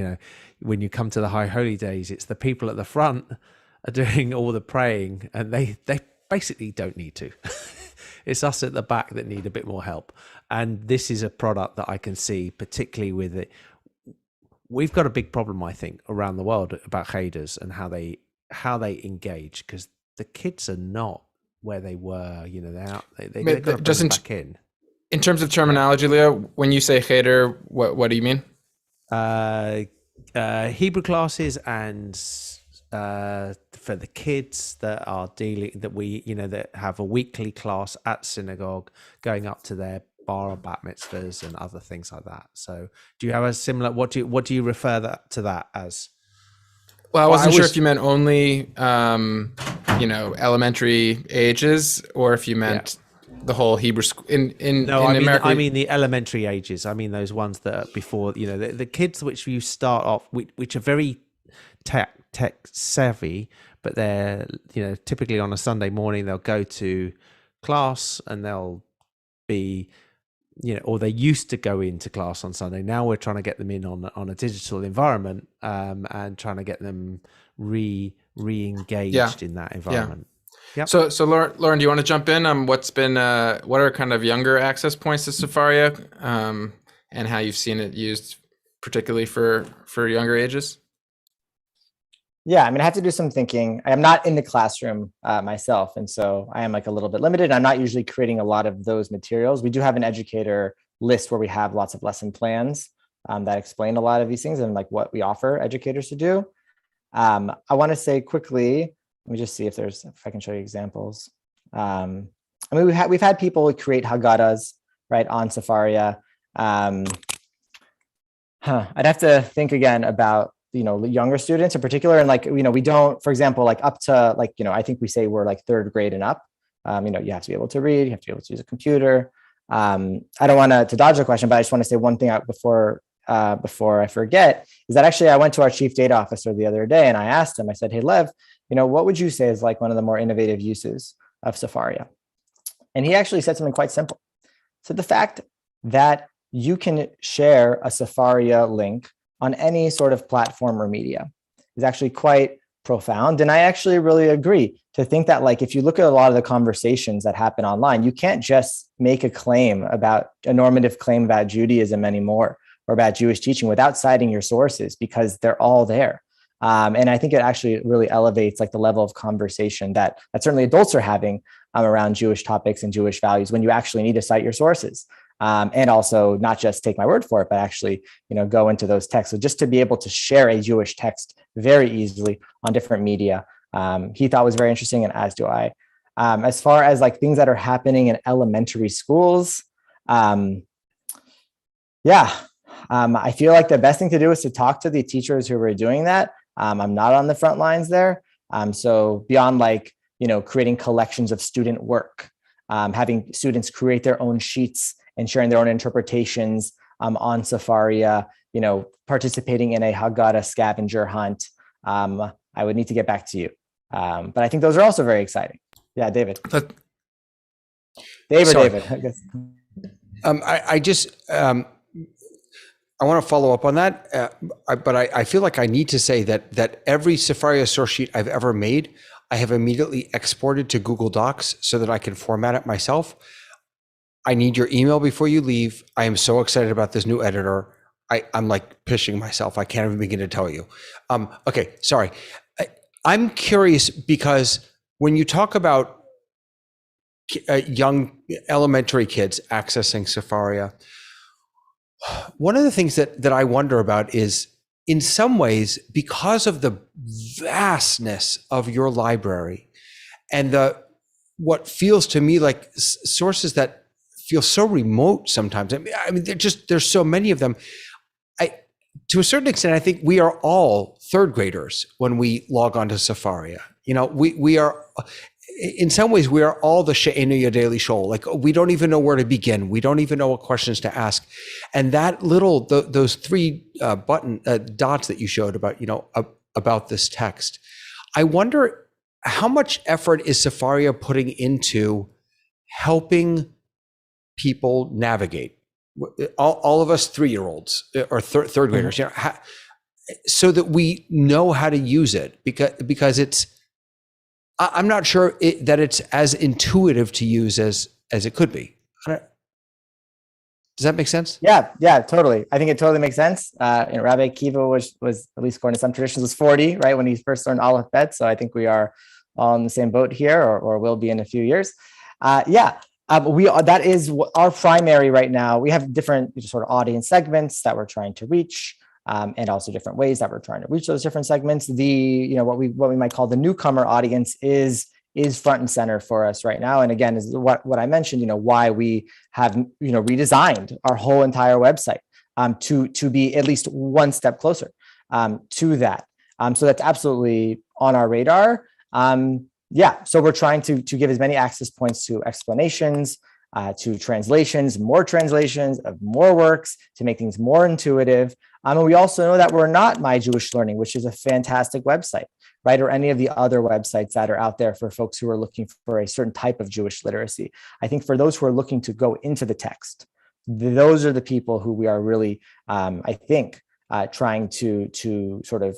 when you come to the High Holy Days, it's the people at the front are doing all the praying, and they basically don't need to. It's us at the back that need a bit more help. And this is a product that I can see, particularly with it. We've got a big problem, I think, around the world about Cheders and how they engage, because the kids are not where they were. They're out. They got to bring them back in. In terms of terminology, Leo, when you say Cheder, what do you mean? Hebrew classes and for the kids that are that have a weekly class at synagogue, going up to their bar bat mitzvahs and other things like that. So do you have a similar, what do you refer to that as? Well, I wasn't sure if you meant only elementary ages, or if you meant the whole Hebrew school in America. I mean the elementary ages. I mean those ones that are before, the kids which you start off, which are very tech savvy, but they're typically on a Sunday morning they'll go to class and they'll be or they used to go into class on Sunday. Now we're trying to get them in on a digital environment and trying to get them re-engaged in that environment. Yep. So Loren, do you want to jump in on what are kind of younger access points to Sefaria, and how you've seen it used particularly for younger ages? Yeah, I have to do some thinking. I am not in the classroom myself, and so I am a little bit limited. I'm not usually creating a lot of those materials. We do have an educator list where we have lots of lesson plans that explain a lot of these things and what we offer educators to do. I want to say quickly, let me just see if I can show you examples. I mean, we've had people create Haggadahs, right, on Sefaria. I'd have to think again about, younger students in particular. And we don't, for example, up to I think we say we're third grade and up. You have to be able to read, you have to be able to use a computer. I don't want to dodge the question, but I just want to say one thing out before I forget, is that actually I went to our chief data officer the other day and I asked him, I said, hey, Lev, what would you say is one of the more innovative uses of Sefaria? And he actually said something quite simple. So the fact that you can share a Sefaria link on any sort of platform or media is actually quite profound. And I actually really agree to think that if you look at a lot of the conversations that happen online, you can't just make a normative claim about Judaism anymore or about Jewish teaching without citing your sources, because they're all there. And I think it actually really elevates the level of conversation that certainly adults are having around Jewish topics and Jewish values when you actually need to cite your sources. And also not just take my word for it, but actually, go into those texts. So just to be able to share a Jewish text very easily on different media, he thought was very interesting, and as do I. As far as things that are happening in elementary schools, I feel the best thing to do is to talk to the teachers who are doing that. I'm not on the front lines there. So beyond creating collections of student work, having students create their own sheets and sharing their own interpretations on Sefaria, participating in a Haggadah scavenger hunt, I would need to get back to you. But I think those are also very exciting. Yeah, David. David, I guess. I want to follow up on that, but I feel I need to say that every Sefaria source sheet I've ever made, I have immediately exported to Google Docs so that I can format it myself. I need your email before you leave. I am so excited about this new editor. I'm pishing myself. I can't even begin to tell you. Okay, sorry. I'm curious because when you talk about young elementary kids accessing Sefaria, one of the things that I wonder about is, in some ways, because of the vastness of your library and what feels to me like sources that feel so remote sometimes. I mean, there's so many of them. To a certain extent, I think we are all third graders when we log on to Sefaria. We are, in some ways, we are all the She'enu Yodei Lishol. We don't even know where to begin. We don't even know what questions to ask. And that those three dots that you showed about this text, I wonder how much effort is Sefaria putting into helping people navigate, all of us 3-year-olds or third graders, so that we know how to use it, because it's, I'm not sure that it's as intuitive to use as it could be. Does that make sense? Yeah, totally. I think it totally makes sense. Rabbi Akiva was, at least according to some traditions, was 40, right, when he first learned Aleph Bet. So I think we are all in the same boat here, or will be in a few years. That is our primary right now. We have different sort of audience segments that we're trying to reach, and also different ways that we're trying to reach those different segments. What we might call the newcomer audience is front and center for us right now. And again, is what I mentioned, why we have, redesigned our whole entire website to be at least one step closer to that. So that's absolutely on our radar. So we're trying to give as many access points to explanations, to translations, of more works, to make things more intuitive. And we also know that we're not My Jewish Learning, which is a fantastic website, right? Or any of the other websites that are out there for folks who are looking for a certain type of Jewish literacy. I think for those who are looking to go into the text, those are the people who we are really, trying to sort of,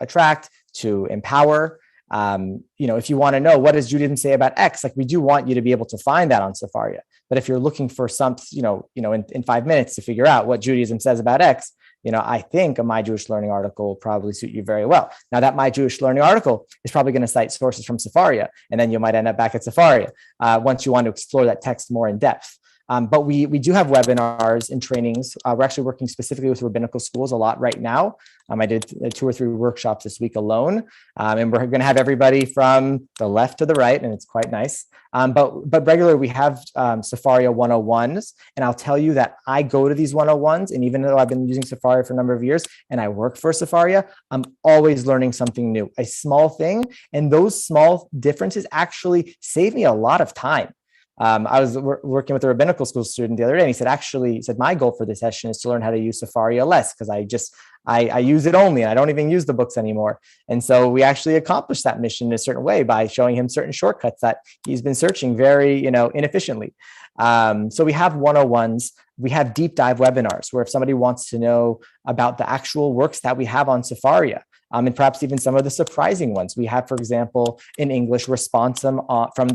attract, to empower. If you want to know what does Judaism say about X, we do want you to be able to find that on Sefaria. But if you're looking for something, in 5 minutes to figure out what Judaism says about X, I think a My Jewish Learning article will probably suit you very well. Now, that My Jewish Learning article is probably going to cite sources from Sefaria, and then you might end up back at Sefaria once you want to explore that text more in depth. But we do have webinars and trainings. We're actually working specifically with rabbinical schools a lot right now. I did 2 or 3 workshops this week alone, and we're going to have everybody from the left to the right, and it's quite nice. But regularly we have Safaria 101s, and I'll tell you that I go to these 101s, and even though I've been using Safaria for a number of years and I work for Safaria, I'm always learning something new, a small thing, and those small differences actually save me a lot of time. I was working with a rabbinical school student the other day, and he said, my goal for this session is to learn how to use Sefaria less, because I use it only, and I don't even use the books anymore. And so we actually accomplished that mission in a certain way by showing him certain shortcuts that he's been searching very, inefficiently. So we have 101s. We have deep dive webinars where if somebody wants to know about the actual works that we have on Sefaria, and perhaps even some of the surprising ones. We have, for example, in English, responsum from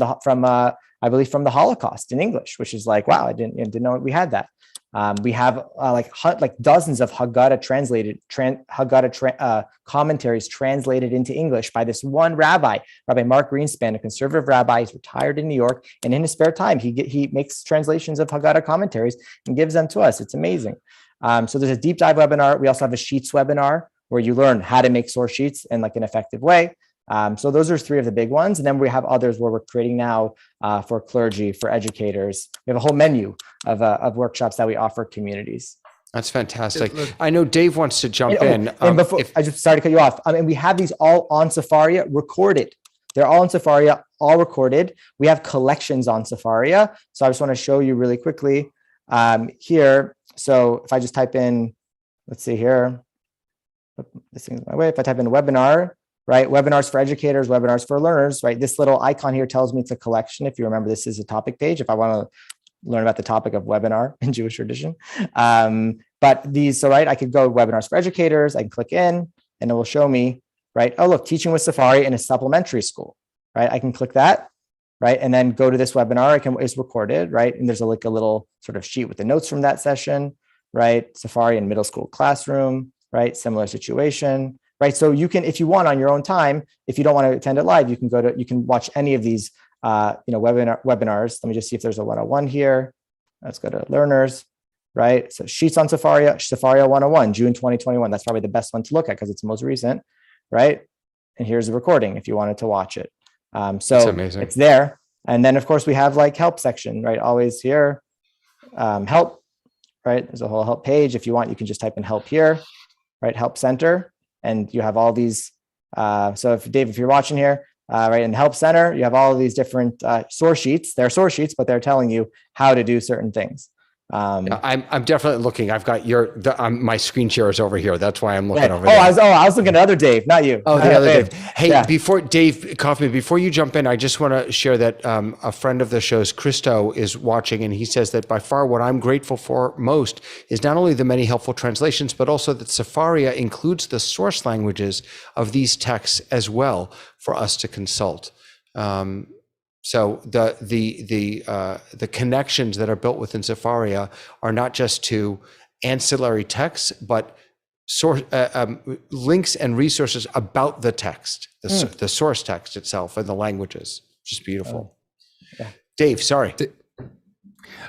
the Holocaust in English, which is like, wow, I didn't know we had that. We have like dozens of Haggadah commentaries translated into English by this one rabbi, Rabbi Mark Greenspan, a conservative rabbi. He's retired in New York, and in his spare time, he makes translations of Haggadah commentaries and gives them to us. It's amazing. So there's a deep dive webinar. We also have a Sheets webinar where you learn how to make source sheets in like an effective way. So those are 3 of the big ones. And then we have others where we're creating now for clergy, for educators. We have a whole menu of workshops that we offer communities. That's fantastic. I know Dave wants to jump in. And before, I just started to cut you off. And we have these all on Safaria recorded. They're all on Safaria, all recorded. We have collections on Safaria. So I just want to show you really quickly here. So if I just type in, let's see here, this thing's my way. If I type in webinar, right? Webinars for educators, webinars for learners, right? This little icon here tells me it's a collection. If you remember, this is a topic page. If I want to learn about the topic of webinar in Jewish tradition. But these, so right, I could go webinars for educators. I can click in and it will show me, right? Oh, look, teaching with Safari in a supplementary school, right? I can click that, right? And then go to this webinar. It's recorded, right? And there's a little sort of sheet with the notes from that session, right? Safari in middle school classroom, right? Similar situation, right? So you can, if you want on your own time, if you don't want to attend it live, you can watch any of these, webinars. Let me just see if there's a 101 here. Let's go to learners, right? So Sheets on Safaria, Safaria 101, June 2021. That's probably the best one to look at because it's the most recent, right? And here's the recording if you wanted to watch it. So it's there. And then of course we have like help section, right? Always here, help, right? There's a whole help page. If you want, you can just type in help here, right? Help center. And you have all these. So if Dave, if you're watching here, right, in Help Center, you have all of these different source sheets. They're source sheets, but they're telling you how to do certain things. I'm definitely looking. I've got my screen share is over here. That's why I'm looking over there. I was looking at other Dave, not you. Oh, the other Dave. Hey, before Dave Kaufman, before you jump in, I just want to share that a friend of the show's, Christo, is watching, and he says that by far what I'm grateful for most is not only the many helpful translations, but also that Safaria includes the source languages of these texts as well for us to consult. So the connections that are built within Safaria are not just to ancillary texts, but links and resources about the text, the source text itself and the languages. Just beautiful. Dave, sorry.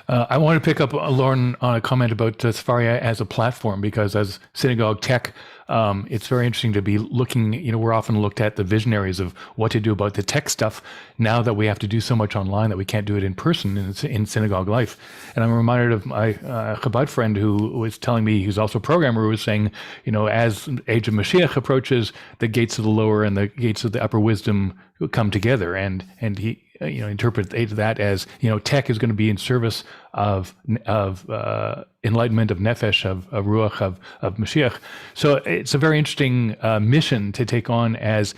I want to pick up, Loren, on a comment about Safaria as a platform, because as Synagogue Tech, it's very interesting to be looking, we're often looked at the visionaries of what to do about the tech stuff now that we have to do so much online that we can't do it in person in synagogue life. And I'm reminded of my Chabad friend who was telling me, who's also a programmer, who was saying, as age of Mashiach approaches, the gates of the lower and the gates of the upper wisdom come together. And he, interpret that as, tech is going to be in service of enlightenment, of nefesh, of ruach, of Mashiach. So it's a very interesting mission to take on, as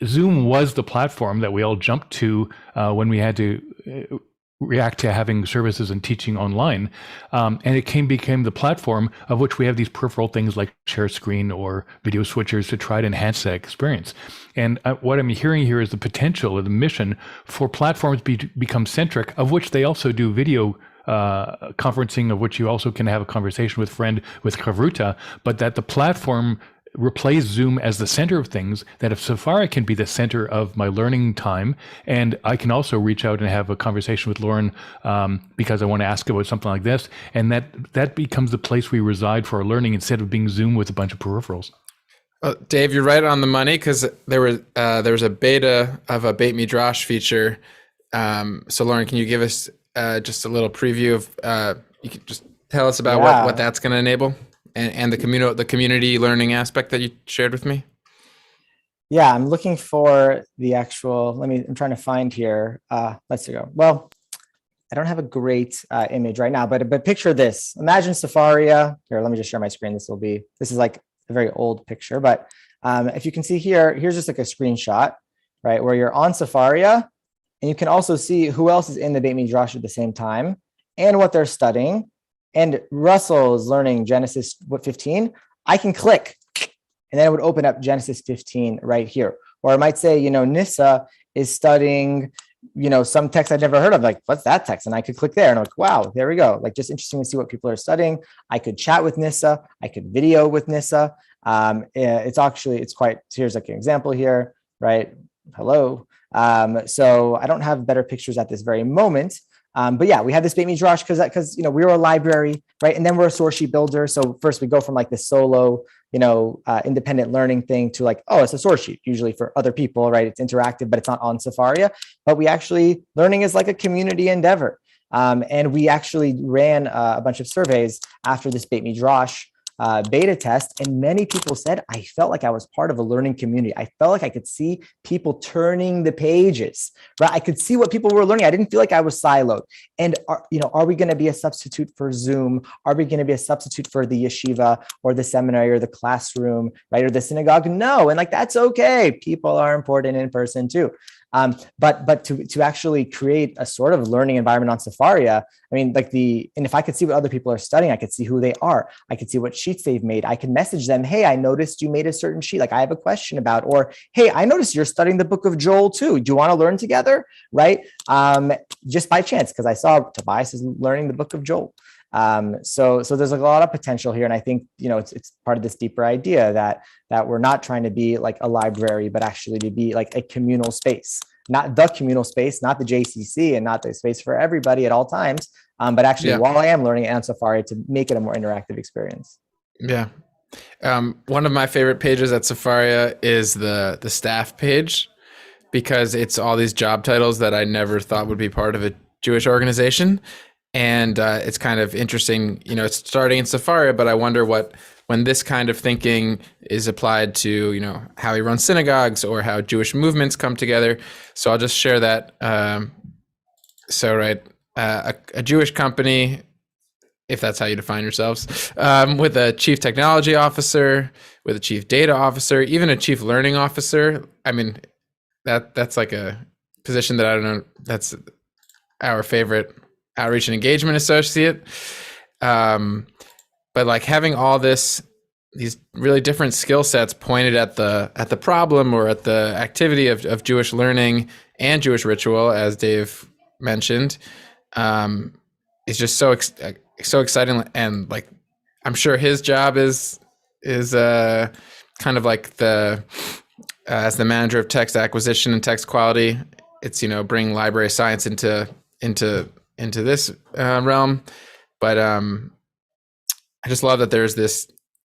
Zoom was the platform that we all jumped to when we had to react to having services and teaching online. And it became the platform of which we have these peripheral things like share screen or video switchers to try to enhance that experience. And what I'm hearing here is the potential of the mission for platforms become centric, of which they also do video conferencing, of which you also can have a conversation with friend with Chavruta, but that the platform replace Zoom as the center of things, that if Sefaria can be the center of my learning time, and I can also reach out and have a conversation with Loren because I want to ask about something like this, and that becomes the place we reside for our learning instead of being Zoom with a bunch of peripherals. Well, Dave, you're right on the money, because there was a beta of a Beit Midrash feature. So Loren, can you give us just a little preview of, you can just tell us about what that's going to enable, and the community learning aspect that you shared with me? Yeah, I'm looking for the actual, I'm trying to find here. Let's go. Well, I don't have a great image right now, but picture this. Imagine Sefaria. Here, let me just share my screen. This is like a very old picture, but if you can see here, here's just like a screenshot, right? Where you're on Sefaria, and you can also see who else is in the Beit Midrash at the same time and what they're studying. And Russell is learning Genesis 15. I can click, and then it would open up Genesis 15 right here. Or I might say, Nissa is studying, some text I'd never heard of. Like, what's that text? And I could click there, and I'm like, wow, there we go. Like, just interesting to see what people are studying. I could chat with Nissa. I could video with Nissa. Here's like an example here, right? Hello. So I don't have better pictures at this very moment. But yeah, we have this Beit Midrash because we were a library, right? And then we're a source sheet builder. So first we go from like the solo, independent learning thing to like, oh, it's a source sheet, usually for other people, right? It's interactive, but it's not on Sefaria. But learning is like a community endeavor. And we actually ran a bunch of surveys after this Beit Midrash beta test, and many people said, I felt like I was part of a learning community. I felt like I could see people turning the pages, right? I could see what people were learning. I didn't feel like I was siloed. And are we going to be a substitute for Zoom? Are we going to be a substitute for the yeshiva or the seminary or the classroom, right? Or the synagogue? No. And that's okay. People are important in person too. But to actually create a sort of learning environment on Sefaria, and if I could see what other people are studying, I could see who they are. I could see what sheets they've made. I could message them, hey, I noticed you made a certain sheet. Like I have a question about, or, hey, I noticed you're studying the book of Joel too. Do you want to learn together? Right. Just by chance, because I saw Tobias is learning the book of Joel. So there's a lot of potential here. And I think, it's part of this deeper idea that we're not trying to be like a library, but actually to be like a communal space, not the communal space, not the JCC, and not the space for everybody at all times. But actually, while I am learning on Sefaria, to make it a more interactive experience. Yeah. One of my favorite pages at Sefaria is the staff page, because it's all these job titles that I never thought would be part of a Jewish organization. And it's kind of interesting, it's starting in Sefaria, but I wonder when this kind of thinking is applied to, how he runs synagogues or how Jewish movements come together. So I'll just share that. A Jewish company, if that's how you define yourselves, with a chief technology officer, with a chief data officer, even a chief learning officer. That's like a position that I don't know, that's our favorite outreach and engagement associate. But like having all these really different skill sets pointed at the problem or at the activity of Jewish learning and Jewish ritual, as Dave mentioned, is just so exciting. And like, I'm sure his job is kind of like as the manager of text acquisition and text quality, it's, bring library science into this realm. But I just love that there's this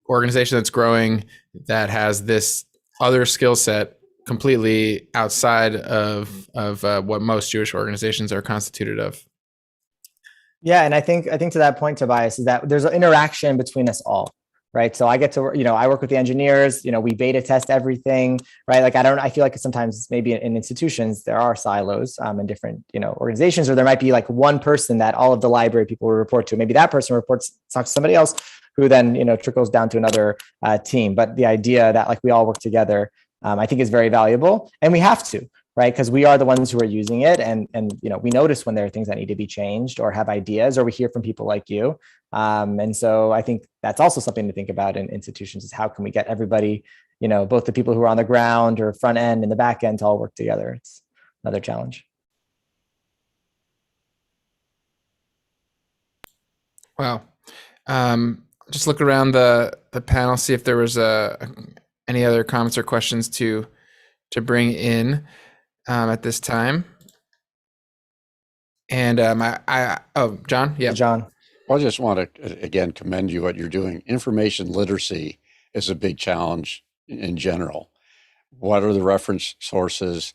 organization that's growing that has this other skill set completely outside of what most Jewish organizations are constituted of. Yeah, and I think to that point, Tobias, is that there's an interaction between us all, right? So I get to, I work with the engineers, we beta test everything, right? Like I feel like sometimes maybe in institutions, there are silos in different, organizations, or there might be like one person that all of the library people will report to. Maybe that person talks to somebody else who then, trickles down to another team. But the idea that like we all work together, I think is very valuable, and we have to, right? Because we are the ones who are using it. And we notice when there are things that need to be changed or have ideas, or we hear from people like you. And so I think that's also something to think about in institutions, is how can we get everybody, both the people who are on the ground or front end and the back end, to all work together. It's another challenge. Wow. just look around the panel, see if there was any other comments or questions to bring in at this time. And John, yeah, John. Well, I just want to again commend you what you're doing. Information literacy is a big challenge in general. What are the reference sources?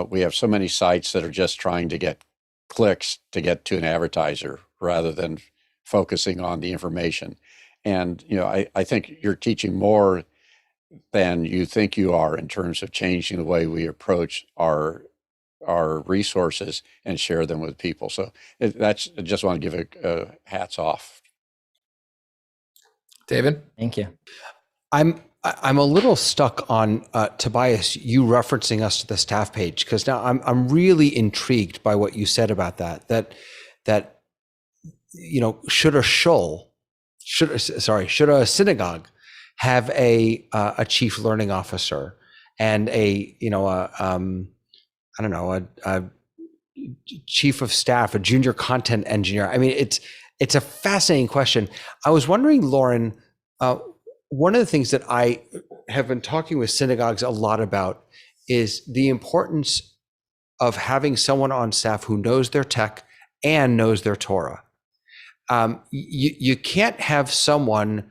We have so many sites that are just trying to get clicks to get to an advertiser rather than focusing on the information. And, I think you're teaching more than you think you are in terms of changing the way we approach our resources and share them with people. So I just want to give a hats off. David? Thank you. I'm a little stuck on Tobias, you referencing us to the staff page, because now I'm really intrigued by what you said about that should a synagogue have a chief learning officer and a chief of staff, a junior content engineer? I mean, it's a fascinating question. I was wondering, Loren, one of the things that I have been talking with synagogues a lot about is the importance of having someone on staff who knows their tech and knows their Torah. You can't have someone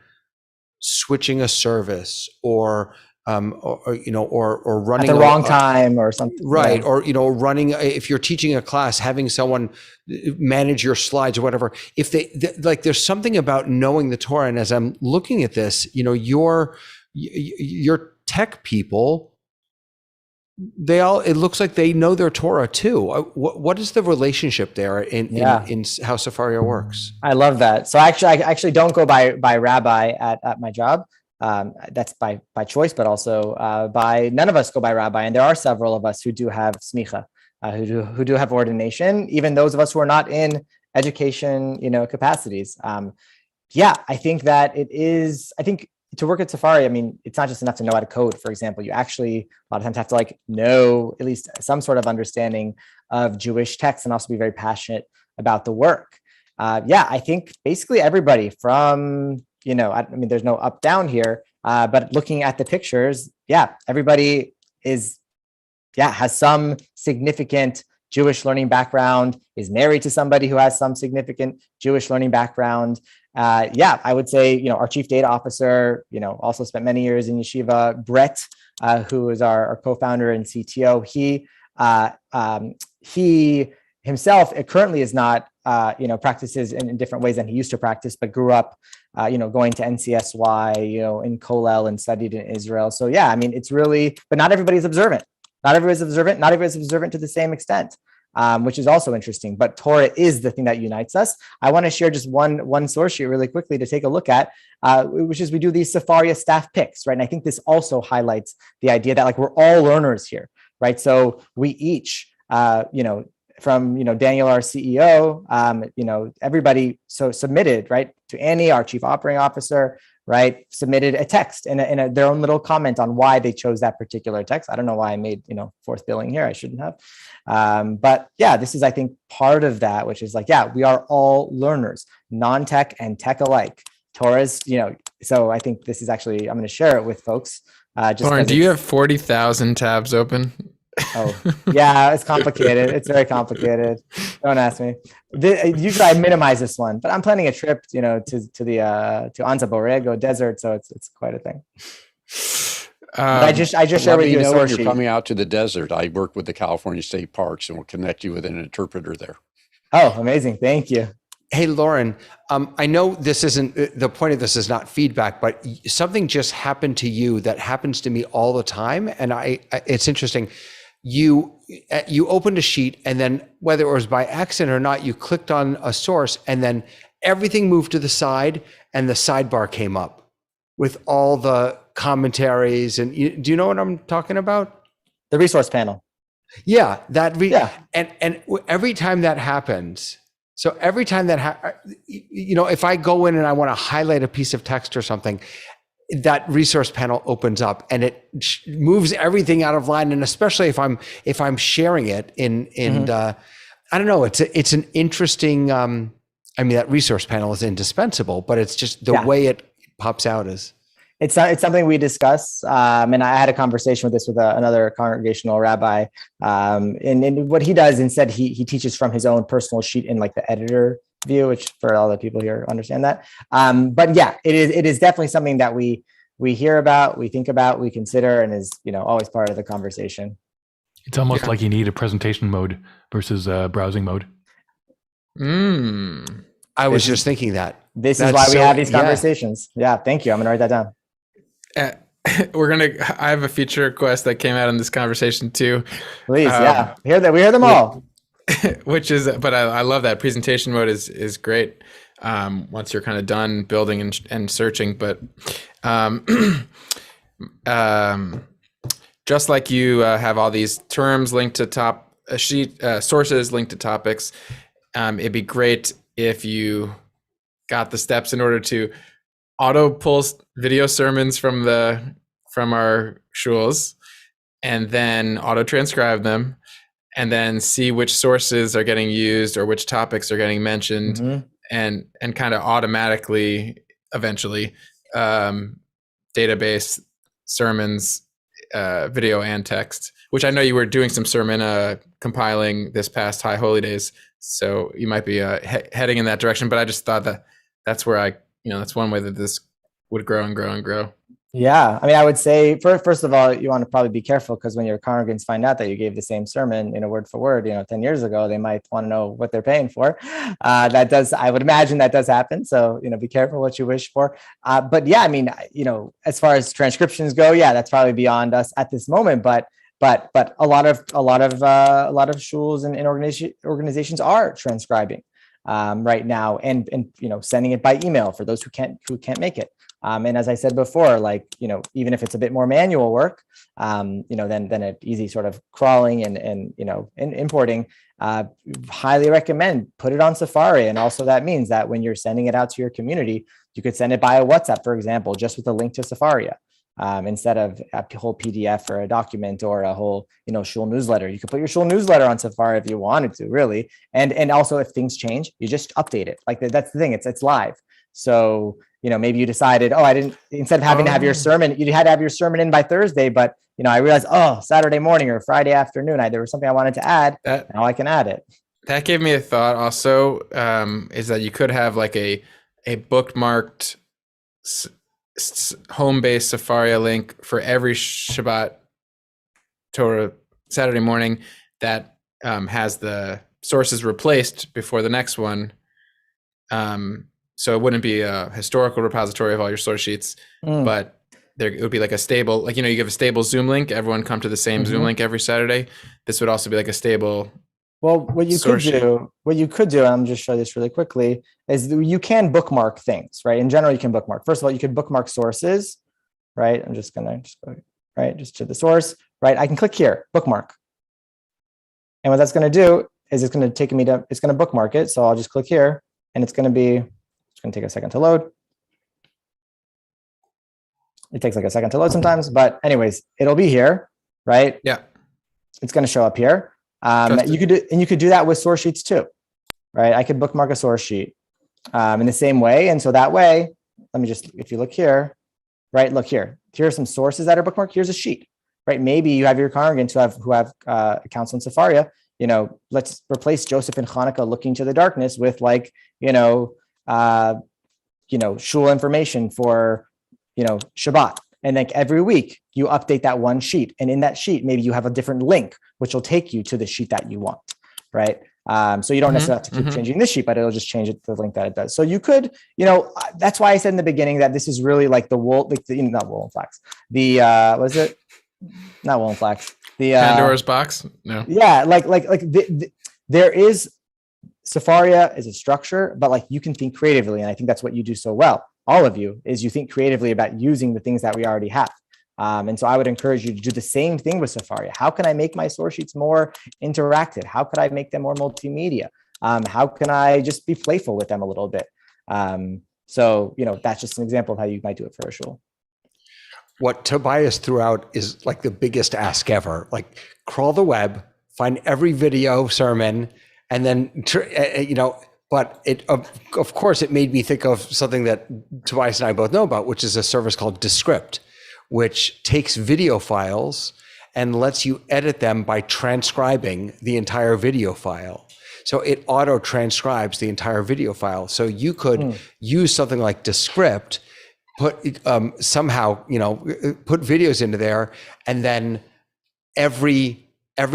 switching a service or running at the wrong time or something, right? Yeah. Or running, if you're teaching a class, having someone manage your slides or whatever. If there's something about knowing the Torah. And as I'm looking at this, your tech people, it looks like they know their Torah too. What is the relationship there in how Sefaria works? I love that. So I actually don't go by rabbi at my job. That's by choice, but also none of us go by rabbi. And there are several of us who do have smicha, who do have ordination, even those of us who are not in education, capacities. I think that I think to work at Sefaria, I mean, it's not just enough to know how to code, for example. You actually a lot of times have to know at least some sort of understanding of Jewish text and also be very passionate about the work. I think basically everybody from, there's no up down here, but looking at the pictures, everybody has some significant Jewish learning background, is married to somebody who has some significant Jewish learning background. I would say, our chief data officer, also spent many years in yeshiva. Brett, who is our co-founder and CTO, he himself currently is not, practices in different ways than he used to practice, but grew up, going to NCSY, in Kollel and studied in Israel. So it's really, but not everybody's observant. Not everybody's observant to the same extent. Which is also interesting, but Torah is the thing that unites us. I want to share just one source sheet really quickly to take a look at, which is we do these Sefaria staff picks, right? And I think this also highlights the idea that we're all learners here, right? So we each, from Daniel, our CEO, everybody submitted, right, to Annie, our chief operating officer, right, submitted a text and their own little comment on why they chose that particular text. I don't know why I made fourth billing here. I shouldn't have. But this is, I think, part of that, which is we are all learners, non-tech and tech alike. Torah's, so I think this is actually, I'm going to share it with folks. Loren, do you have 40,000 tabs open? Oh, yeah, it's complicated. It's very complicated. Don't ask me. Usually I minimize this one, but I'm planning a trip, to Anza Borrego desert. So it's quite a thing. I just share with you a source sheet. When you're coming out to the desert, I work with the California State Parks and we'll connect you with an interpreter there. Oh, amazing. Thank you. Hey, Loren, I know this isn't, the point of this is not feedback, but something just happened to you that happens to me all the time. And it's interesting. You opened a sheet and then whether it was by accident or not, you clicked on a source and then everything moved to the side and the sidebar came up with all the commentaries. And do you know what I'm talking about? The resource panel. Yeah, and every time that happens, so every time that, if I go in and I want to highlight a piece of text or something, that resource panel opens up and it moves everything out of line. And especially if I'm sharing it in I don't know, it's an interesting I mean, that resource panel is indispensable, but it's just the way it pops out is. It's something we discuss. And I had a conversation with this with another congregational rabbi. And what he does, instead, he teaches from his own personal sheet in like the editor view, which for all the people here understand that. But yeah, it is definitely something that we hear about, we think about, we consider, and is, always part of the conversation. It's almost like you need a presentation mode versus browsing mode. I was just thinking that. This is why we have these conversations. Yeah, thank you. I'm going to write that down. I have a feature request that came out in this conversation too. Please, we hear them all. Which is, but I love that presentation mode is great. Once you're kind of done building and searching, but just like you have all these terms linked to sources linked to topics, it'd be great if you got the steps in order to auto pull video sermons from our shuls, and then auto transcribe them, and then see which sources are getting used or which topics are getting mentioned, and kind of automatically eventually database sermons, video and text, which I know you were doing some sermon compiling this past High Holy Days, so you might be heading in that direction. But I just thought that's where that's one way that this would grow and grow and grow. Yeah. I mean, I would say first of all, you want to probably be careful, because when your congregants find out that you gave the same sermon, word for word, 10 years ago, they might want to know what they're paying for. I would imagine that does happen. So, be careful what you wish for. But yeah, I mean, as far as transcriptions go, that's probably beyond us at this moment, but a lot of shuls and organizations are transcribing right now, and sending it by email for those who can't make it. And as I said before, even if it's a bit more manual work, then an easy sort of crawling and importing, highly recommend put it on Sefaria. And also that means that when you're sending it out to your community, you could send it by a WhatsApp, for example, just with a link to Sefaria, instead of a whole PDF or a document or a whole, shul newsletter. You could put your shul newsletter on Sefaria if you wanted to, really. And also if things change, you just update it. Like that's the thing, it's live. So, maybe you decided, instead of having to have your sermon, you had to have your sermon in by Thursday, but, I realized, Saturday morning or Friday afternoon, there was something I wanted to add. Now I can add it. That gave me a thought also, is that you could have like a bookmarked home-based Sefaria link for every Shabbat Torah Saturday morning that has the sources replaced before the next one. So it wouldn't be a historical repository of all your source sheets, but it would be like a stable, you give a stable Zoom link, everyone come to the same Zoom link every Saturday. This would also be like a stable. Well, what you could do, and I'm just show this really quickly, is you can bookmark things, right? In general, you can bookmark. First of all, you could bookmark sources, right? I'm just going to go right, just to the source, right? I can click here, bookmark. And what that's going to do is it's going to bookmark it. So I'll just click here, and it's going to take a second to load. It takes like a second to load sometimes, but anyways, it'll be here, right? Yeah. It's going to show up here. You could do that with source sheets too, right? I could bookmark a source sheet in the same way. And so that way, if you look here, right? Look here. Here are some sources that are bookmarked. Here's a sheet, right? Maybe you have your congregants who have accounts on Sefaria. Let's replace Joseph and Hanukkah looking to the darkness with shul information for, Shabbat. And like every week you update that one sheet. And in that sheet, maybe you have a different link, which will take you to the sheet that you want. Right. So you don't necessarily have to keep changing this sheet, but it'll just change it to the link that it does. So you could, that's why I said in the beginning that this is really like not wool and flax. What is it? Not wool and flax. The Pandora's box. No. Yeah. There is, Sefaria is a structure, but you can think creatively. And I think that's what you do so well. All of you is you think creatively about using the things that we already have. And so I would encourage you to do the same thing with Sefaria. How can I make my source sheets more interactive? How could I make them more multimedia? How can I just be playful with them a little bit? So, that's just an example of how you might do it for a shul. What Tobias threw out is like the biggest ask ever. Crawl the web, find every video sermon, and then, but of course, it made me think of something that Tobias and I both know about, which is a service called Descript, which takes video files and lets you edit them by transcribing the entire video file. So it auto transcribes the entire video file. So you could use something like Descript, put somehow, put videos into there, and then every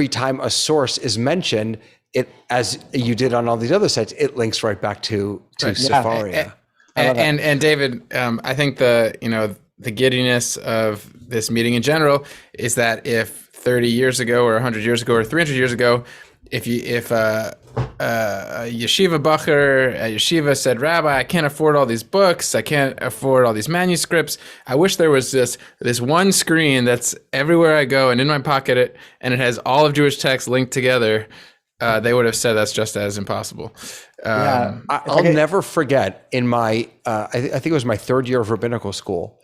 time a source is mentioned, it, as you did on all these other sites, it links right back to Sefaria. And David, I think the giddiness of this meeting in general is that if 30 years ago or 100 years ago or 300 years ago, if a yeshiva bacher at yeshiva said, "Rabbi, I can't afford all these books. I can't afford all these manuscripts. I wish there was this one screen that's everywhere I go and in my pocket, and it has all of Jewish texts linked together," they would have said that's just as impossible. I'll never forget in my, I think it was my third year of rabbinical school,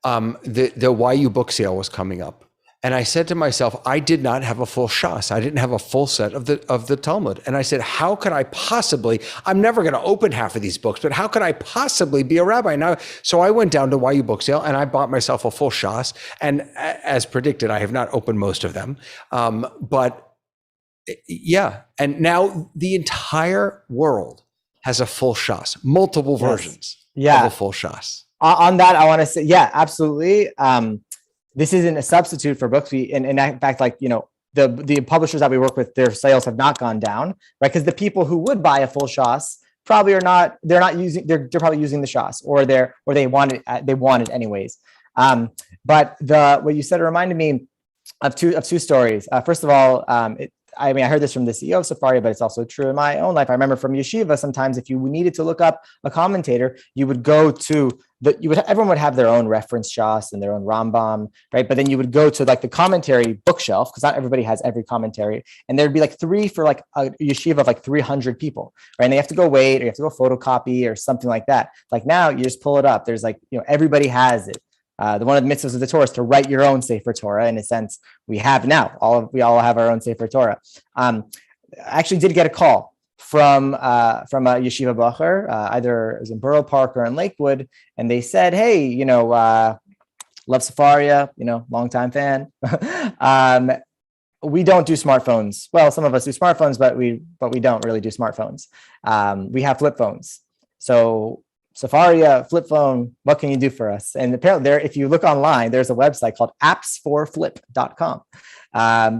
the YU book sale was coming up. And I said to myself, I did not have a full shas. I didn't have a full set of the Talmud. And I said, how could I possibly, I'm never going to open half of these books, but how could I possibly be a rabbi now? So I went down to YU book sale and I bought myself a full shas. And as predicted, I have not opened most of them. But yeah, and now the entire world has a full shas, multiple versions of a full shas. On that, I want to say, yeah, absolutely. This isn't a substitute for books. In fact, like, the publishers that we work with, their sales have not gone down, right? Because the people who would buy a full shas probably they're probably using the shas, or they want it anyways. But what you said reminded me of two stories. First of all, I heard this from the CEO of Sefaria, but it's also true in my own life. I remember from yeshiva, sometimes if you needed to look up a commentator, you would go to everyone would have their own reference shas and their own Rambam, right? But then you would go to like the commentary bookshelf, because not everybody has every commentary, and there'd be like three for like a yeshiva of like 300 people, right? And they have to go wait, or you have to go photocopy or something like that. Like now, you just pull it up. There's like, everybody has it. One of the mitzvahs of the Torah is to write your own Sefer Torah. In a sense, we have now. We all have our own Sefer Torah. I actually did get a call from a yeshiva bacher, either it was in Borough Park or in Lakewood, and they said, "Hey, love Sefaria, longtime fan. We don't do smartphones. Well, some of us do smartphones, but we don't really do smartphones. We have flip phones. So Sefaria, flip phone, what can you do for us?" And apparently if you look online, there's a website called appsforflip.com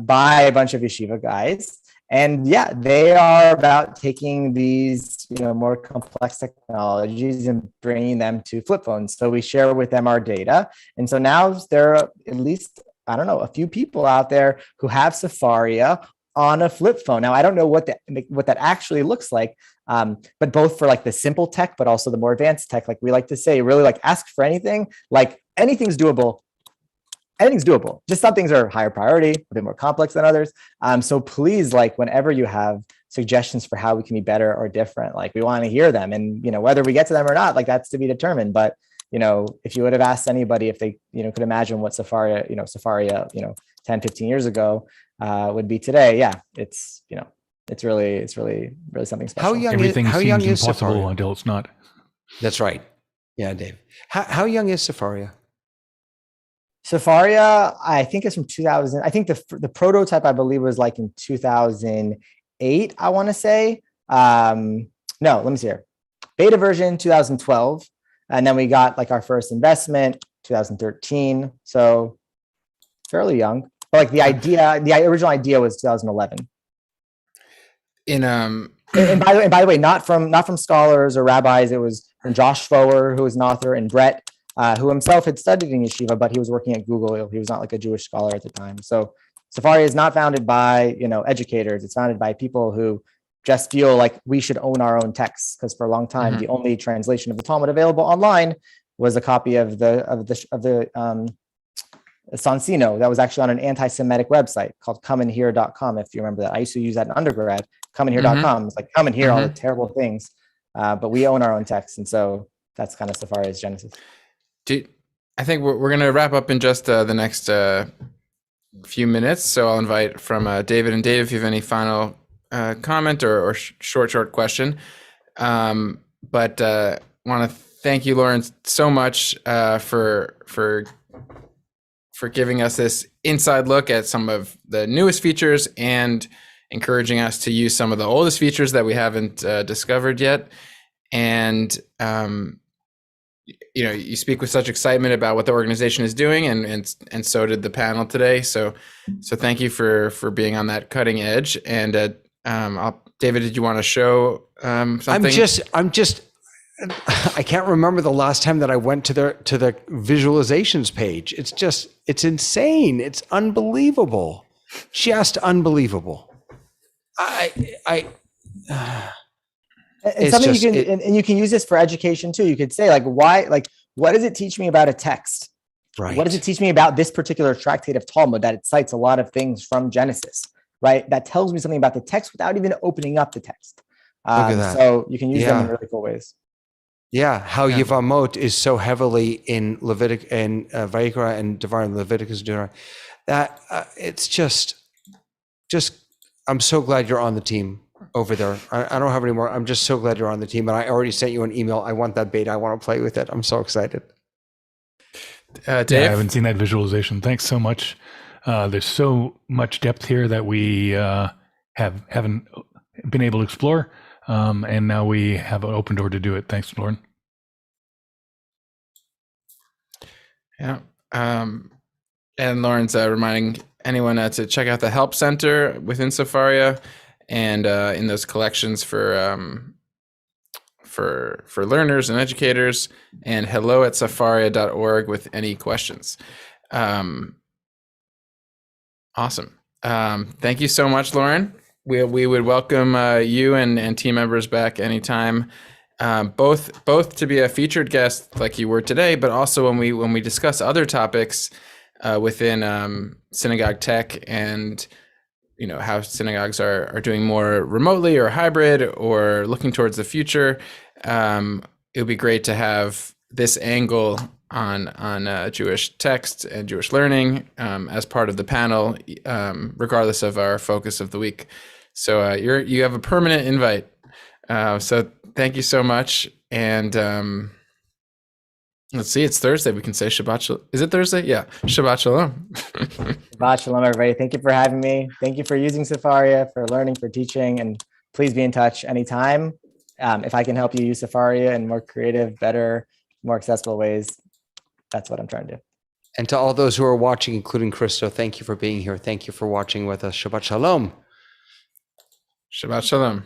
by a bunch of yeshiva guys. And yeah, they are about taking these, more complex technologies and bringing them to flip phones. So we share with them our data. And so now there are at least, a few people out there who have Sefaria on a flip phone. Now, I don't know what that actually looks like, but both for like the simple tech, but also the more advanced tech, like we like to say, really like ask for anything, like anything's doable. Anything's doable. Just some things are higher priority, a bit more complex than others. So please, like whenever you have suggestions for how we can be better or different, like we want to hear them, and whether we get to them or not, like that's to be determined. But if you would have asked anybody if they could imagine what Sefaria 10, 15 years ago would be today, yeah, it's really something special. Everything seems is impossible Sefaria? until it's not. That's right. Yeah, Dave. How young is Sefaria? Sefaria, I think it's from 2000. I think the prototype, I believe, was like in 2008, I want to say. No, let me see here. Beta version 2012. And then we got like our first investment 2013. So fairly young. But like the original idea was 2011. And by the way, not from scholars or rabbis. It was from Josh Foer, who was an author, and Brett, who himself had studied in yeshiva, but he was working at Google. He was not like a Jewish scholar at the time. So Sefaria is not founded by, educators. It's founded by people who just feel like we should own our own texts, because for a long time, the only translation of the Talmud available online was a copy of the Sansino that was actually on an anti-Semitic website called comeandhear.com. If you remember that, I used to use that in undergrad. Comeandhear.com. It's like come and hear all the terrible things, but we own our own texts, and so that's kind of Sefaria's genesis. I think we're going to wrap up in just the next few minutes. So I'll invite from David and Dave if you have any final comment or short question. But want to thank you, Loren, so much for giving us this inside look at some of the newest features and encouraging us to use some of the oldest features that we haven't discovered yet. And you speak with such excitement about what the organization is doing, and so did the panel today. So thank you for being on that cutting edge. And David, did you want to show something? I'm just. I can't remember the last time that I went to the visualizations page. It's insane. It's unbelievable. Just unbelievable. And something you can use this for education too. You could say what does it teach me about a text? Right. What does it teach me about this particular tractate of Talmud that it cites a lot of things from Genesis, right? That tells me something about the text without even opening up the text. Look at that. So you can use them in really cool ways. Yeah, how Yevamot is so heavily in Leviticus and Vayikra and Devarim, Leviticus, Deuteronomy. That it's just. I'm so glad you're on the team over there. I don't have any more. I'm just so glad you're on the team, and I already sent you an email. I want that beta. I want to play with it. I'm so excited. Dave? Yeah, I haven't seen that visualization. Thanks so much. There's so much depth here that we haven't been able to explore. And now we have an open door to do it. Thanks, Loren. Yeah. And Loren's reminding anyone to check out the Help Center within Sefaria and in those collections for learners and educators, and hello@sefaria.org with any questions. Awesome. Thank you so much, Loren. We would welcome you and team members back anytime, both to be a featured guest like you were today, but also when we discuss other topics within synagogue tech and how synagogues are doing more remotely or hybrid or looking towards the future. It would be great to have this angle on Jewish text and Jewish learning as part of the panel, regardless of our focus of the week. So you have a permanent invite. So thank you so much. And let's see, it's Thursday. We can say Shabbat Shalom. Is it Thursday? Yeah. Shabbat Shalom. Shabbat Shalom, everybody. Thank you for having me. Thank you for using Sefaria, for learning, for teaching, and please be in touch anytime. If I can help you use Sefaria in more creative, better, more accessible ways, that's what I'm trying to do. And to all those who are watching, including Christo, thank you for being here. Thank you for watching with us. Shabbat Shalom. Shabbat Shalom.